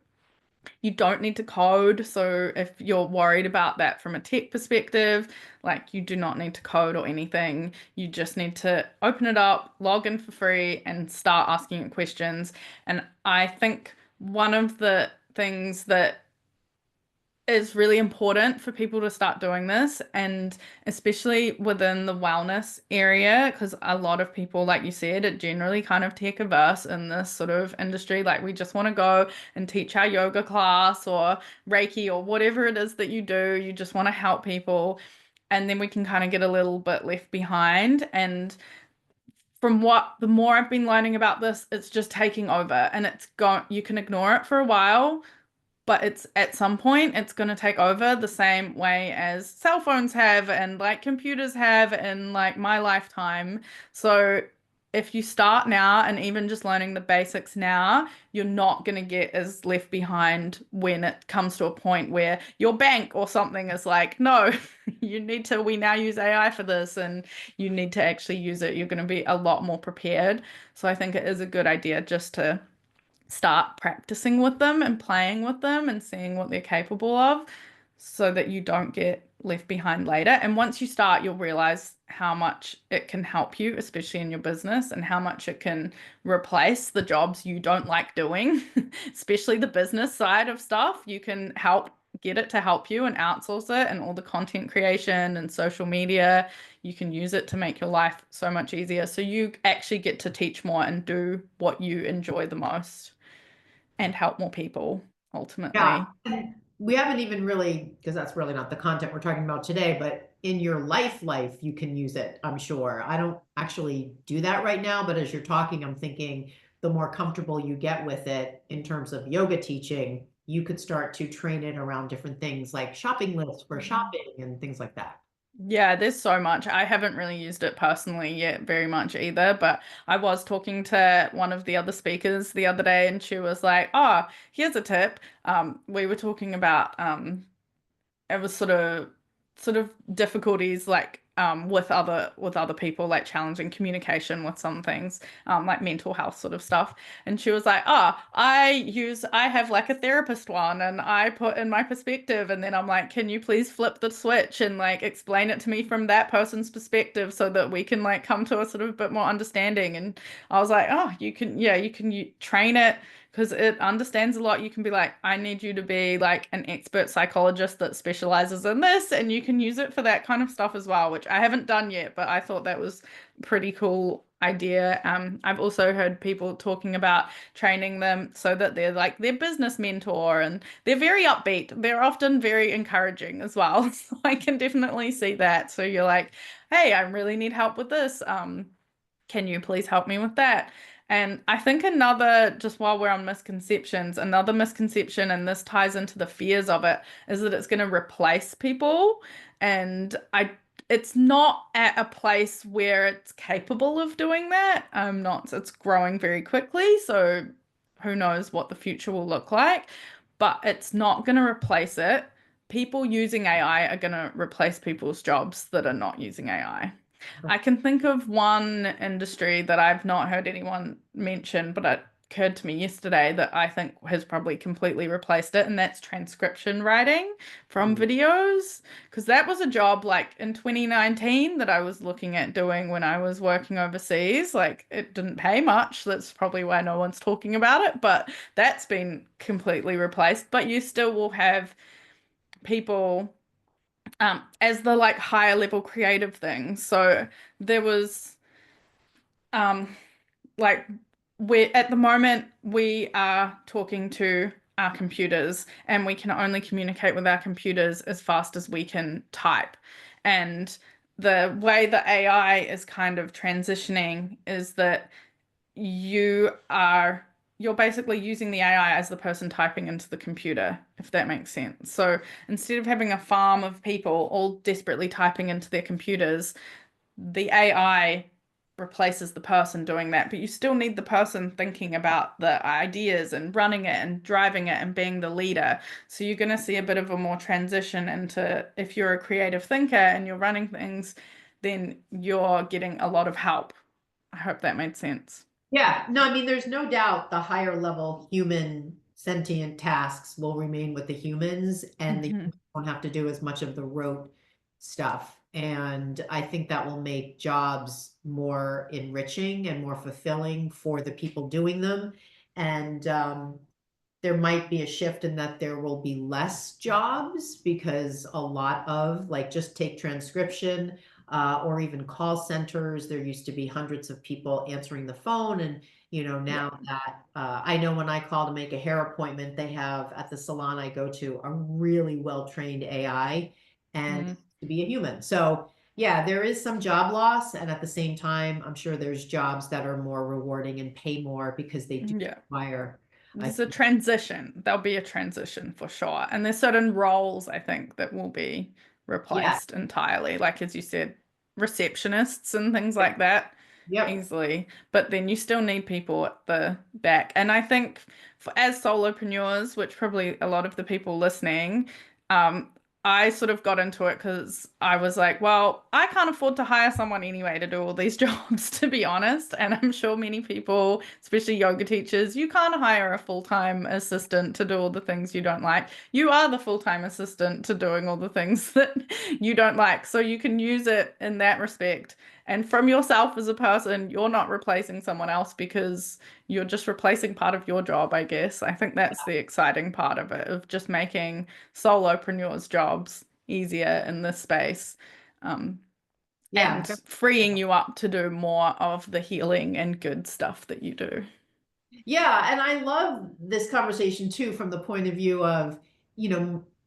You don't need to code. So if you're worried about that from a tech perspective, like you do not need to code or anything. You just need to open it up, log in for free, and start asking it questions. And I think one of the things that is really important for people to start doing this, and especially within the wellness area, because a lot of people, like you said, are generally kind of tech averse in this sort of industry. Like we just want to go and teach our yoga class or Reiki or whatever it is that you do. You just want to help people, and then we can kind of get a little bit left behind. And from what the more I've been learning about this, it's just taking over, and it's going, you can ignore it for a while, but it's at some point it's going to take over the same way as cell phones have and like computers have in like my lifetime. So if you start now and even just learning the basics now, you're not going to get as left behind when it comes to a point where your bank or something is like, no, you need to, we now use AI for this and you need to actually use it. You're going to be a lot more prepared. So I think it is a good idea just to start practicing with them and playing with them and seeing what they're capable of so that you don't get left behind later. And once you start, you'll realize how much it can help you, especially in your business, and how much it can replace the jobs you don't like doing, especially the business side of stuff. You can help get it to help you and outsource it, and all the content creation and social media. You can use it to make your life so much easier. So you actually get to teach more and do what you enjoy the most and help more people Yeah. ultimately. And we haven't even really, because that's really not the content we're talking about today, but in your life, you can use it, I'm sure. I don't actually do that right now, but as you're talking, I'm thinking the more comfortable you get with it in terms of yoga teaching, you could start to train it around different things like shopping lists for shopping and things like that. Yeah, there's so much. I haven't really used it personally yet very much either, but I was talking to one of the other speakers the other day and she was like, "Oh, here's a tip." We were talking about it was sort of difficulties like with other people, like challenging communication with some things, like mental health sort of stuff. And she was like, oh, I have like a therapist one and I put in my perspective, and then I'm like, can you please flip the switch and like explain it to me from that person's perspective so that we can like come to a sort of bit more understanding. And I was like, oh, you can, yeah, you train it because it understands a lot. You can be like, I need you to be like an expert psychologist that specializes in this, and you can use it for that kind of stuff as well, which I haven't done yet, but I thought that was a pretty cool idea. I've also heard people talking about training them so that they're like their business mentor and they're very upbeat. They're often very encouraging as well. So I can definitely see that. So you're like, hey, I really need help with this. Can you please help me with that? And I think another, just while we're on misconceptions, another misconception, and this ties into the fears of it, is that it's going to replace people. And it's not at a place where it's capable of doing that. It's growing very quickly. So who knows what the future will look like, but it's not going to replace it. People using AI are going to replace people's jobs that are not using AI. I can think of one industry that I've not heard anyone mention, but it occurred to me yesterday that I think has probably completely replaced it, and that's transcription writing from videos. Because that was a job like in 2019 that I was looking at doing when I was working overseas. Like it didn't pay much. That's probably why no one's talking about it, but that's been completely replaced. But you still will have people as the like higher level creative things. So there was um like we're at the moment we are talking to our computers and we can only communicate with our computers as fast as we can type. And the way that AI is kind of transitioning is that you are you're basically using the AI as the person typing into the computer, if that makes sense. So instead of having a farm of people all desperately typing into their computers, the AI replaces the person doing that, but you still need the person thinking about the ideas and running it and driving it and being the leader. So you're going to see a bit of a more transition into if you're a creative thinker and you're running things, then you're getting a lot of help. I hope that made sense. Yeah, no, I mean, there's no doubt the higher level human sentient tasks will remain with the humans, and the Hmm. humans won't have to do as much of the rote stuff. And I think that will make jobs more enriching and more fulfilling for the people doing them. And there might be a shift in that there will be less jobs because a lot of, like, just take transcription, or even call centers. There used to be hundreds of people answering the phone, and Yeah. now that I know when I call to make a hair appointment, they have at the salon I go to a really well trained AI, and Mm, to be a human. So yeah, there is some job loss, and at the same time, I'm sure there's jobs that are more rewarding and pay more because they do yeah. require. I There's a transition. There'll be a transition for sure. And there's certain roles, I think, that will be Yeah. replaced entirely. Like, as you said, receptionists and things like that, Yep. easily. But then you still need people at the back. And I think as solopreneurs, which probably a lot of the people listening, um, I sort of got into it because I was like, well, I can't afford to hire someone anyway to do all these jobs, to be honest. And I'm sure many people, especially yoga teachers, you can't hire a full-time assistant to do all the things you don't like. You are the full-time assistant to doing all the things that you don't like. So you can use it in that respect. And from yourself as a person, you're not replacing someone else because you're just replacing part of your job, I guess. I think that's the exciting part of it, of just making solopreneurs' jobs easier in this space, um, and Yes. freeing you up to do more of the healing and good stuff that you do. Yeah, and I love this conversation too from the point of view of,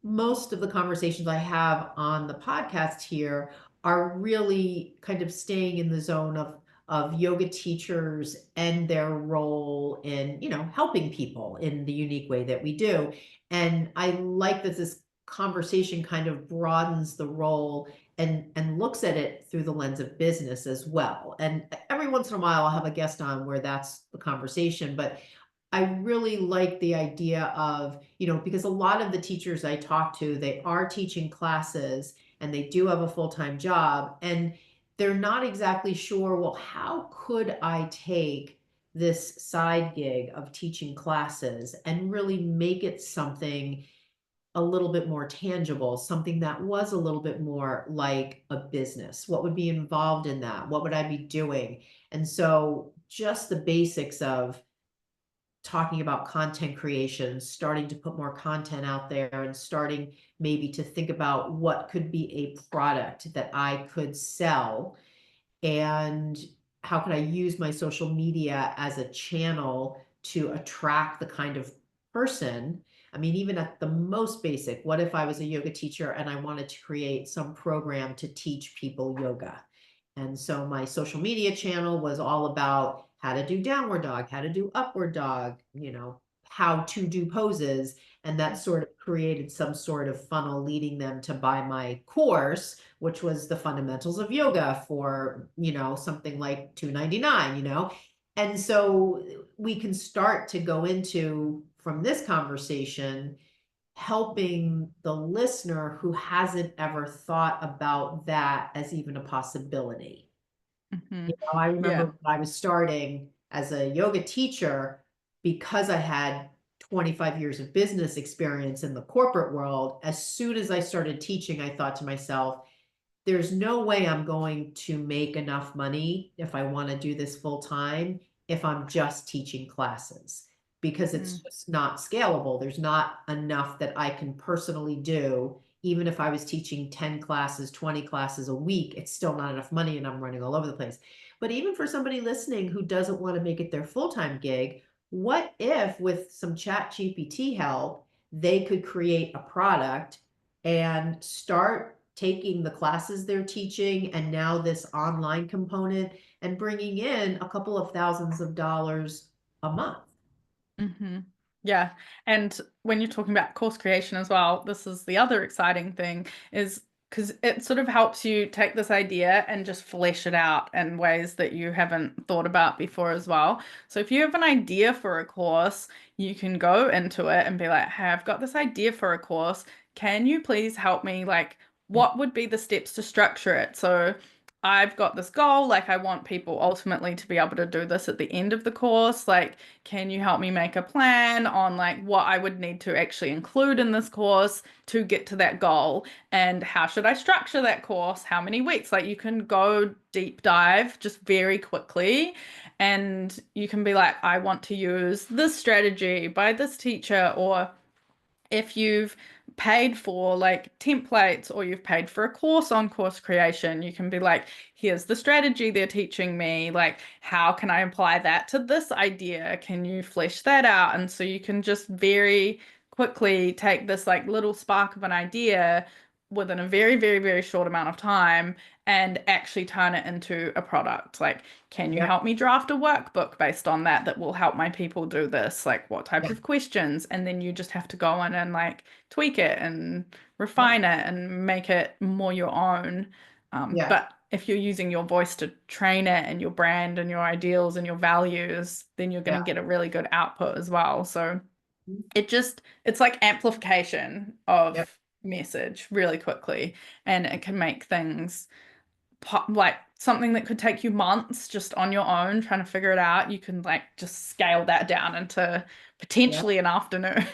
most of the conversations I have on the podcast here are really kind of staying in the zone of yoga teachers and their role in, helping people in the unique way that we do. And I like that this conversation kind of broadens the role and looks at it through the lens of business as well. And every once in a while I'll have a guest on where that's the conversation, but I really like the idea of, because a lot of the teachers I talk to, they are teaching classes and they do have a full-time job, and they're not exactly sure, well, how could I take this side gig of teaching classes and really make it something a little bit more tangible, something that was a little bit more like a business? What would be involved in that? What would I be doing? And so just the basics of talking about content creation, starting to put more content out there, and starting maybe to think about what could be a product that I could sell, and how can I use my social media as a channel to attract the kind of person. I mean, even at the most basic, what if I was a yoga teacher and I wanted to create some program to teach people yoga? And so my social media channel was all about how to do downward dog, how to do upward dog, how to do poses. And that sort of created some sort of funnel leading them to buy my course, which was the fundamentals of yoga for, something like $2.99. And so we can start to go into, from this conversation, helping the listener who hasn't ever thought about that as even a possibility. Hmm. I remember Yeah. when I was starting as a yoga teacher, because I had 25 years of business experience in the corporate world. As soon as I started teaching, I thought to myself, there's no way I'm going to make enough money if I want to do this full time if I'm just teaching classes, because it's Mm, just not scalable. There's not enough that I can personally do. Even if I was teaching 10 classes, 20 classes a week, it's still not enough money and I'm running all over the place. But even for somebody listening who doesn't want to make it their full-time gig, what if with some chat GPT help, they could create a product and start taking the classes they're teaching and now this online component and bringing in a couple of thousands of dollars a month. hmm. Yeah. And when you're talking about course creation as well, this is the other exciting thing is because it sort of helps you take this idea and just flesh it out in ways that you haven't thought about before as well. So if you have an idea for a course, you can go into it and be like, hey, I've got this idea for a course. Can you please help me? Like, what would be the steps to structure it? So I've got this goal, like I want people ultimately to be able to do this at the end of the course. Like, can you help me make a plan on like what I would need to actually include in this course to get to that goal? And how should I structure that course? How many weeks? Like you can go deep dive just very quickly and you can be like, I want to use this strategy by this teacher, or if you've paid for like templates or you've paid for a course on course creation, you can be like, here's the strategy they're teaching me. Like, how can I apply that to this idea? Can you flesh that out? And so you can just very quickly take this like little spark of an idea within a very, very, very short amount of time and actually turn it into a product. Like, can you Yeah. help me draft a workbook based on that that will help my people do this? Like, what type Yeah. of questions? And then you just have to go in and like tweak it and Yeah. refine it and make it more your own. Yeah. But if you're using your voice to train it and your brand and your ideals and your values, then you're going Yeah. to get a really good output as well. So it's like amplification Yeah. of message really quickly, and it can make things like something that could take you months just on your own trying to figure it out. You can like just scale that down into Yeah. potentially an afternoon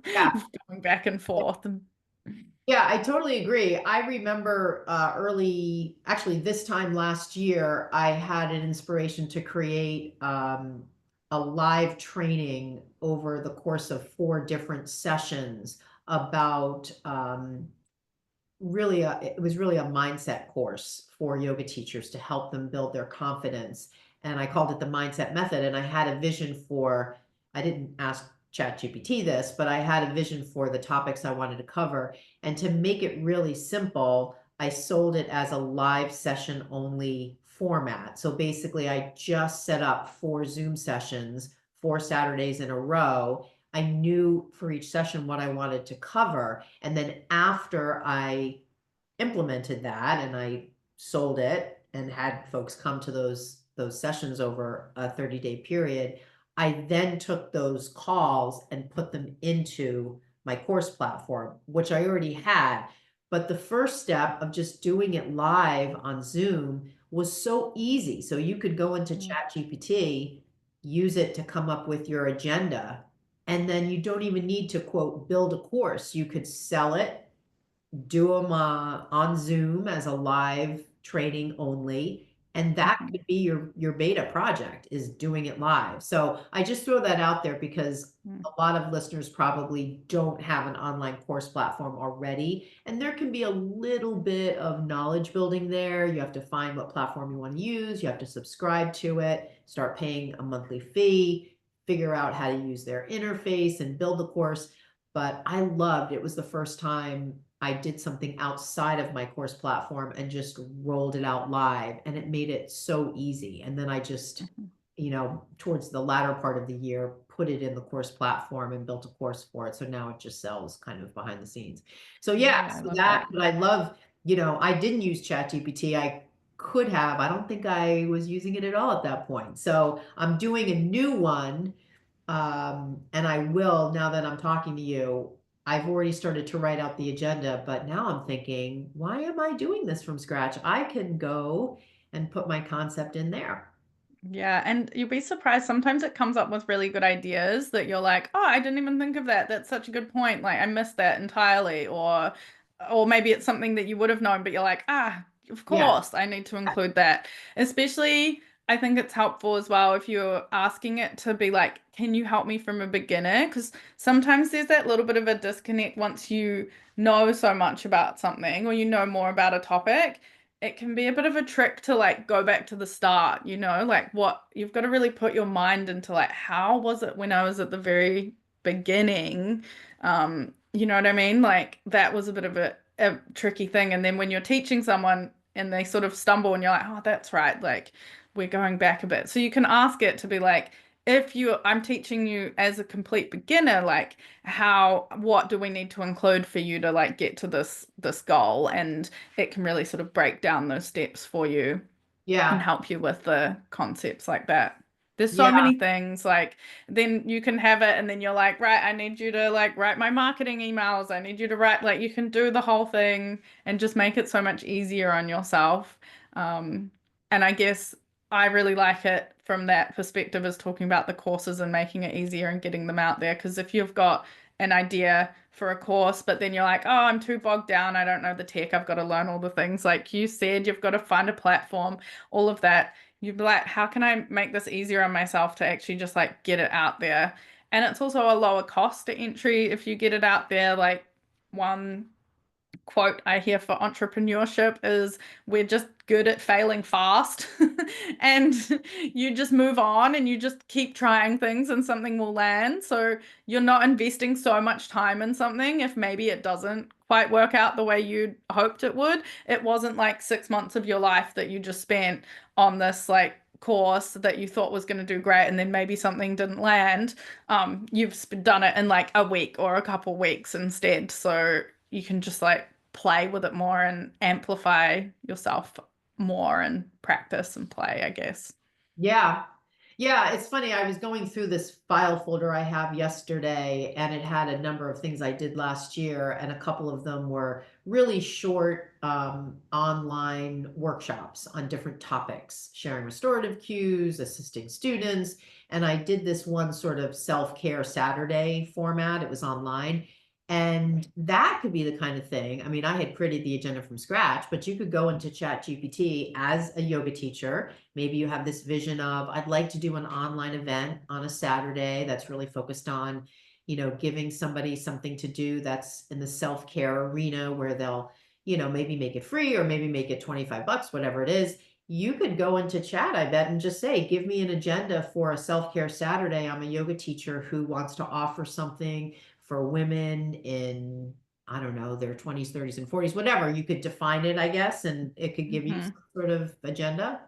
Yeah. of going back and forth. And Yeah, I totally agree. I remember actually this time last year, I had an inspiration to create a live training over the course of 4 different sessions about it was really a mindset course for yoga teachers to help them build their confidence. And I called it the mindset method. And I had a vision for, I didn't ask ChatGPT this, but I had a vision for the topics I wanted to cover. And to make it really simple, I sold it as a live session only format. So basically, I just set up 4 Zoom sessions, 4 Saturdays in a row. I knew for each session what I wanted to cover. And then after I implemented that and I sold it and had folks come to those sessions over a 30-day period, I then took those calls and put them into my course platform, which I already had. But the first step of just doing it live on Zoom was so easy. So you could go into mm, ChatGPT, use it to come up with your agenda, and then you don't even need to quote build a course. You could sell it, do them on Zoom as a live training only. And that mhm, could be your beta project, is doing it live. So I just throw that out there because mm, a lot of listeners probably don't have an online course platform already. And there can be a little bit of knowledge building there. You have to find what platform you want to use. You have to subscribe to it, start paying a monthly fee, figure out how to use their interface and build the course. But I loved it. Was the first time I did something outside of my course platform and just rolled it out live, and it made it so easy. And then I just, mhm. towards the latter part of the year, put it in the course platform and built a course for it. So now it just sells kind of behind the scenes. So yeah, Yeah, I so love that, that. but I love, I didn't use ChatGPT. I could have. I don't think I was using it at all at that point. So I'm doing a new one, and I will, now that I'm talking to you, I've already started to write out the agenda, but now I'm thinking, why am I doing this from scratch? I can go and put my concept in there. Yeah, and you'll be surprised. Sometimes it comes up with really good ideas that you're like, oh, I didn't even think of that. That's such a good point. Like I missed that entirely. Or maybe it's something that you would have known, but you're like, ah, of Yeah. course, I need to include that. Especially, I think it's helpful as well if you're asking it to be like, can you help me from a beginner? Because sometimes there's that little bit of a disconnect once you know so much about something or you know more about a topic. It can be a bit of a trick to like go back to the start, like what you've got to really put your mind into like how was it when I was at the very beginning? You know what I mean? Like that was a bit of a tricky thing. And then when you're teaching someone and they sort of stumble and you're like, oh, that's right, like we're going back a bit. So you can ask it to be like, if I'm teaching you as a complete beginner, like what do we need to include for you to like get to this goal? And it can really sort of break down those steps for you and Yeah. help you with the concepts like that. There's so Yeah. many things like then you can have it and then you're like, right, I need you to like write my marketing emails. I need you to write like you can do the whole thing and just make it so much easier on yourself. Um, and I guess I really like it from that perspective as talking about the courses and making it easier and getting them out there. Because if you've got an idea for a course, but then you're like, oh, I'm too bogged down. I don't know the tech. I've got to learn all the things. Like you said, you've got to find a platform, all of that. You'd be like, how can I make this easier on myself to actually just like get it out there? And it's also a lower cost to entry if you get it out there. Like one quote I hear for entrepreneurship is we're just good at failing fast and you just move on and you just keep trying things and something will land. So you're not investing so much time in something if maybe it doesn't quite work out the way you hoped it would. It wasn't like 6 months of your life that you just spent on this like course that you thought was going to do great and then maybe something didn't land. You've done it in like a week or a couple weeks instead. So you can just like play with it more and amplify yourself more and practice and play, I guess. Yeah. Yeah, it's funny. I was going through this file folder I have yesterday, and it had a number of things I did last year, and a couple of them were really short online workshops on different topics, sharing restorative cues, assisting students. And I did this one sort of self-care Saturday format. It was online. And that could be the kind of thing. I mean, I had created the agenda from scratch, but you could go into Chat GPT as a yoga teacher. Maybe you have this vision of, I'd like to do an online event on a Saturday that's really focused on, giving somebody something to do that's in the self-care arena where they'll, maybe make it free or maybe make it 25 bucks, whatever it is. You could go into chat, I bet, and just say, give me an agenda for a self-care Saturday. I'm a yoga teacher who wants to offer something for women in, I don't know, their 20s, 30s, and 40s, whatever. You could define it, I guess, and it could give you Mm-hmm. some sort of agenda.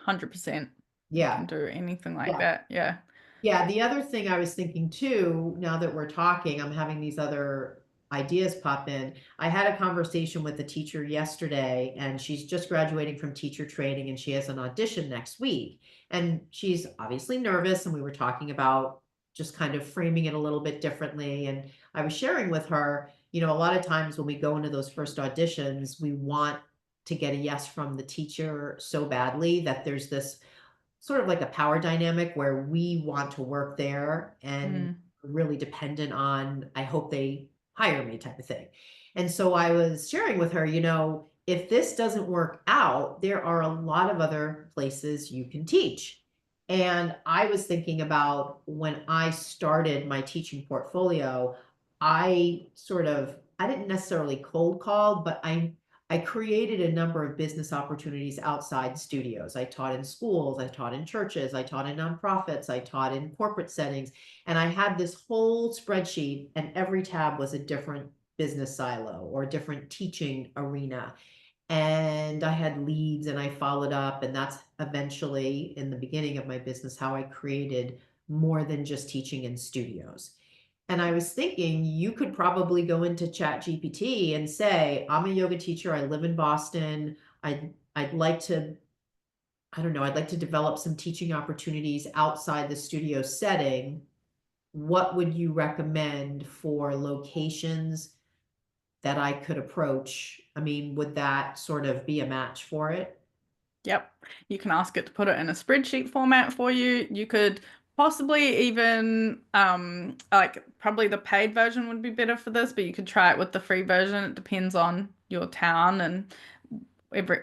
100%. You Yeah. can do anything like Yeah. that. Yeah. Yeah. The other thing I was thinking too, now that we're talking, I'm having these other ideas pop in. I had a conversation with a teacher yesterday, and she's just graduating from teacher training, and she has an audition next week. And she's obviously nervous, and we were talking about just kind of framing it a little bit differently. And I was sharing with her, a lot of times when we go into those first auditions, we want to get a yes from the teacher so badly that there's this sort of like a power dynamic where we want to work there and Mm. really dependent on, I hope they hire me type of thing. And so I was sharing with her, if this doesn't work out, there are a lot of other places you can teach. And I was thinking about when I started my teaching portfolio, I didn't necessarily cold call, but I created a number of business opportunities outside studios. I taught in schools, I taught in churches, I taught in nonprofits, I taught in corporate settings. And I had this whole spreadsheet, and every tab was a different business silo or a different teaching arena. And I had leads and I followed up. And that's eventually, in the beginning of my business, how I created more than just teaching in studios. And I was thinking you could probably go into Chat GPT and say, I'm a yoga teacher. I live in Boston. I'd like to, I don't know, I'd like to develop some teaching opportunities outside the studio setting. What would you recommend for locations that I could approach? I mean, would that sort of be a match for it? Yep. You can ask it to put it in a spreadsheet format for you. You could possibly even like probably the paid version would be better for this, but you could try it with the free version. It depends on your town and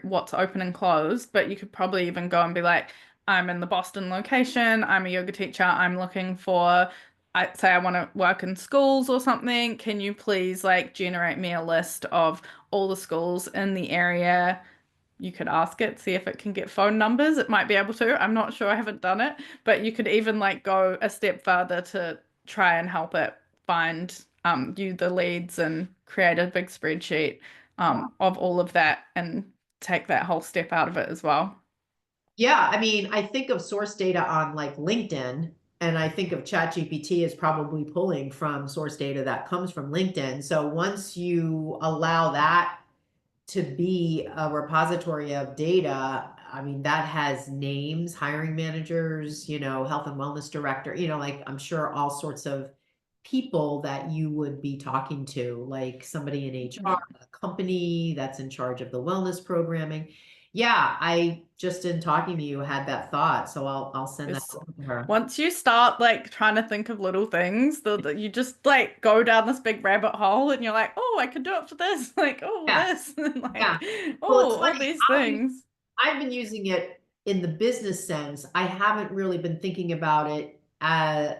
what's open and closed, but you could probably even go and be like, I'm in the Boston location, I'm a yoga teacher, I'm looking for, I say I want to work in schools or something. Can you please like generate me a list of all the schools in the area? You could ask it, see if it can get phone numbers. It might be able to. I'm not sure. I haven't done it, but you could even like go a step further to try and help it find you the leads and create a big spreadsheet of all of that and take that whole step out of it as well. Yeah, I mean, I think of source data on like LinkedIn, And I think of ChatGPT as probably pulling from source data that comes from LinkedIn. So once you allow that to be a repository of data, I mean, that has names, hiring managers, health and wellness director, like I'm sure all sorts of people that you would be talking to, like somebody in HR, Yeah. a company that's in charge of the wellness programming. Yeah, I just in talking to you had that thought, so I'll send that It's over to her. once you start like trying to think of little things that you just like go down this big rabbit hole and you're like, oh, I could do it for this, like, oh, Yeah, this, and yeah. like, Well, it's oh, all funny. these things. I've been using it in the business sense. I haven't really been thinking about it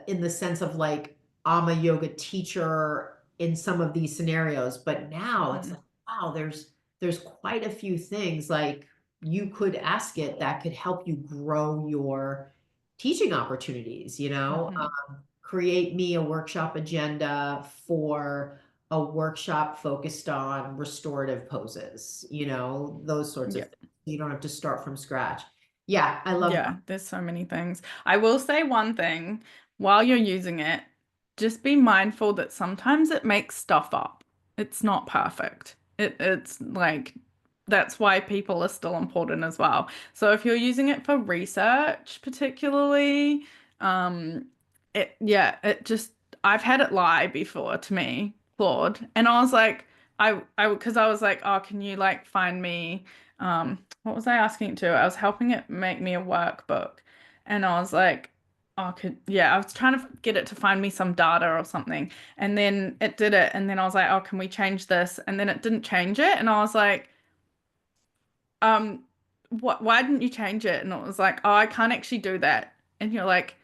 in the sense of like I'm a yoga teacher in some of these scenarios. But now it's Mm, like, wow, there's quite a few things like you could ask it that could help you grow your teaching opportunities, hmm. create me a workshop agenda for a workshop focused on restorative poses, those sorts of Yeah. things. You don't have to start from scratch. Yeah, I love that. Yeah, there's so many things. I will say one thing while you're using it, just be mindful that sometimes it makes stuff up. It's not perfect. It's like that's why people are still important as well. So if you're using it for research particularly, um it just I've had it lie before to me, Claude, and I was like I because I was like, "Oh, can you like find me what was I asking it to? I was helping it make me a workbook and I was like, oh, yeah, I was trying to get it to find me some data or something. And then it did it. And then I was like, oh, can we change this? And then it didn't change it. And I was like, um, why didn't you change it? And it was like, oh, I can't actually do that. And you're like,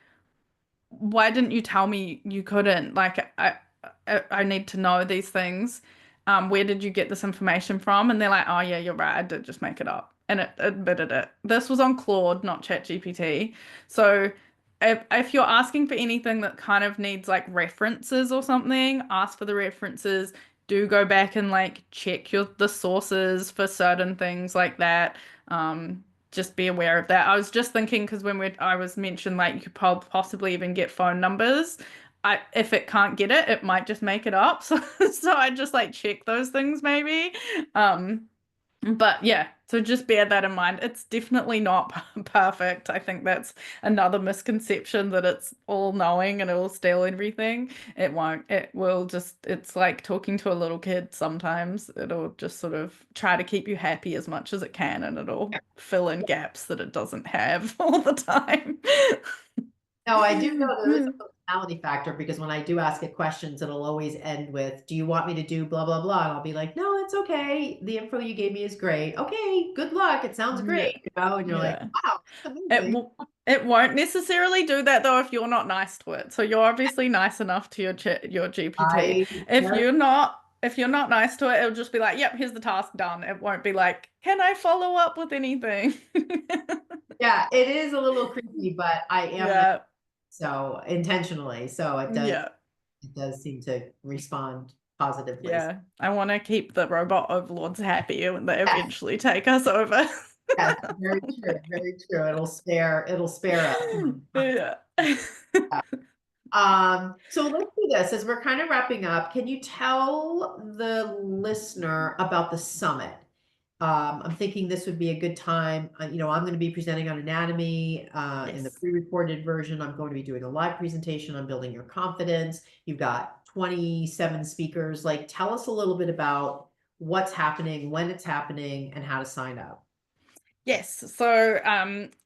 why didn't you tell me you couldn't? Like, I need to know these things. Where did you get this information from? And they're like, oh yeah, you're right. I did just make it up. And it admitted it. This was on Claude, not ChatGPT. So if you're asking for anything that kind of needs like references or something, ask for the references. Do go back and like check the sources for certain things like that. Just be aware of that. I was just thinking because I was mentioned like you could possibly even get phone numbers. If it can't get it, it might just make it up. So I just like check those things maybe. Um, but yeah, so just bear that in mind. It's definitely not perfect. I think that's another misconception that it's all knowing and it will steal everything. It won't. It will just, it's like talking to a little kid sometimes. It'll just sort of try to keep you happy as much as it can and it'll fill in gaps that it doesn't have all the time. No, I do know there is a personality factor because when I do ask it questions, it'll always end with, "Do you want me to do blah, blah, blah?" And I'll be like, "No, it's okay. The info you gave me is great. Okay, good luck. It sounds Yeah. great." And you're like, Yeah. "Wow, It amazing." will it won't necessarily do that though if you're not nice to it. So you're obviously nice enough to your GPT. I, If you're not nice to it, it'll just be like, "Yep, here's the task done." It won't be like, "Can I follow up with anything?" yeah, it is a little creepy, but I am nice, Yeah. so intentionally. So Yeah. it does seem to respond positively. Yeah. I want to keep the robot overlords happy when they Yes, eventually take us over. yes, very true, very true. It'll spare us. Yeah. So let's do this as we're kind of wrapping up. Can you tell the listener about the summit? I'm thinking this would be a good time. I'm going to be presenting on anatomy in the Yes. pre-recorded version. I'm going to be doing a live presentation on building your confidence. You've got 27 speakers. Like, tell us a little bit about what's happening, when it's happening, and how to sign up. Yes, so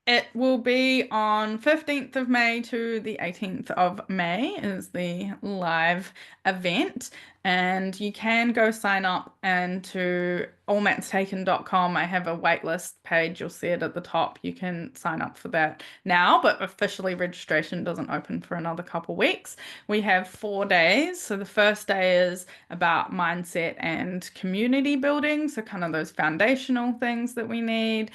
it will be on 15th of May to the 18th of May is the live event. And you can go sign up and to allmatstaken.com. I have a waitlist page. You'll see it at the top. You can sign up for that now, but officially registration doesn't open for another couple weeks. We have 4 days. So the first day is about mindset and community building. So kind of those foundational things that we need.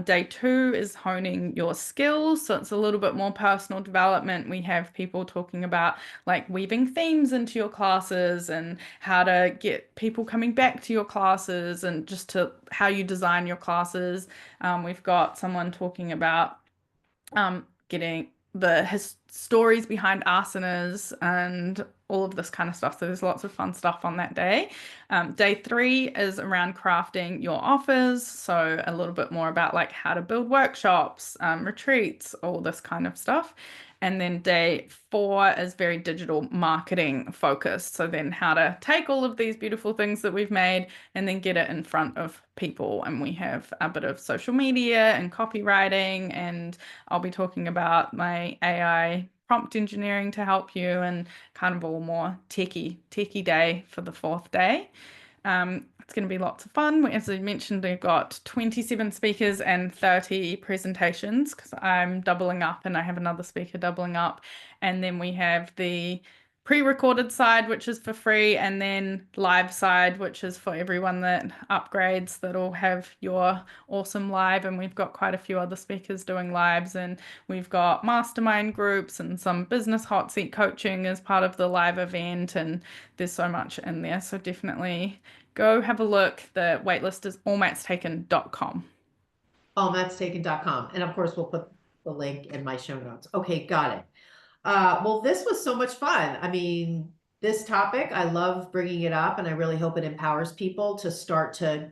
Day two is honing your skills. So it's a little bit more personal development. We have people talking about like weaving themes into your classes and how to get people coming back to your classes and just to how you design your classes. We've got someone talking about getting the his stories behind asanas and all of this kind of stuff. So there's lots of fun stuff on that day. Day 3 is around crafting your offers. So a little bit more about like how to build workshops, retreats, all this kind of stuff. And then day 4 is very digital marketing focused. So then how to take all of these beautiful things that we've made and then get it in front of people. And we have a bit of social media and copywriting, and I'll be talking about my AI prompt engineering to help you, and kind of all more techie day for the 4th day. It's going to be lots of fun. As I mentioned, we've got 27 speakers and 30 presentations because I'm doubling up and I have another speaker doubling up. And then we have the pre-recorded side, which is for free, and then live side, which is for everyone that upgrades, that'll have your awesome live. And we've got quite a few other speakers doing lives, and we've got mastermind groups and some business hot seat coaching as part of the live event. And there's so much in there. So definitely go have a look. The waitlist is allmatstaken.com. allmatstaken.com. And of course, we'll put the link in my show notes. Okay, got it. Well, this was so much fun. I mean, this topic, I love bringing it up, and I really hope it empowers people to start to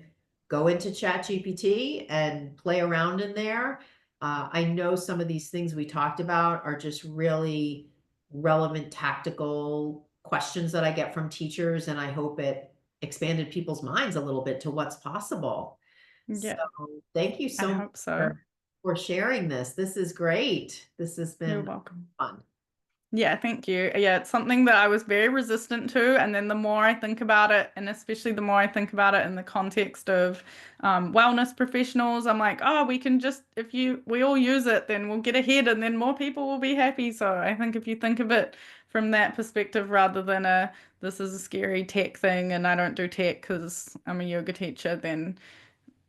go into ChatGPT and play around in there. I know some of these things we talked about are just really relevant, tactical questions that I get from teachers, and I hope it expanded people's minds a little bit to what's possible. So Yeah, thank you I so much hope so. for sharing this. This is great. This has You're been welcome. fun. Yeah, thank you. Yeah, it's something that I was very resistant to. And then the more I think about it, and especially the more I think about it in the context of wellness professionals, I'm like, oh, we can just, if we all use it, then we'll get ahead and then more people will be happy. So I think if you think of it from that perspective rather than this is a scary tech thing and I don't do tech because I'm a yoga teacher, then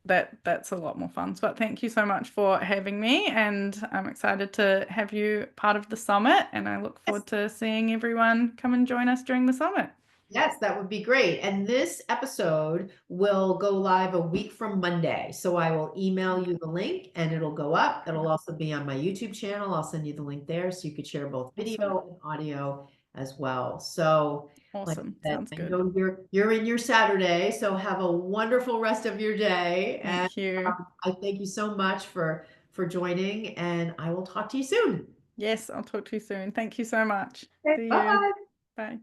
that's a lot more fun. But thank you so much for having me, and I'm excited to have you part of the summit, and I look Yes, forward to seeing everyone come and join us during the summit. yes, that would be great. And this episode will go live a week from Monday. So I will email you the link and it'll go up. It'll also be on my YouTube channel. I'll send you the link there so you could share both Awesome. video and audio as well. So like Awesome. I said, Sounds I good. know you're in your Saturday, so have a wonderful rest of your day. And Thank you. I thank you so much for joining, and I will talk to you soon. Yes, I'll talk to you soon. Thank you so much. Okay, See you. bye. Bye.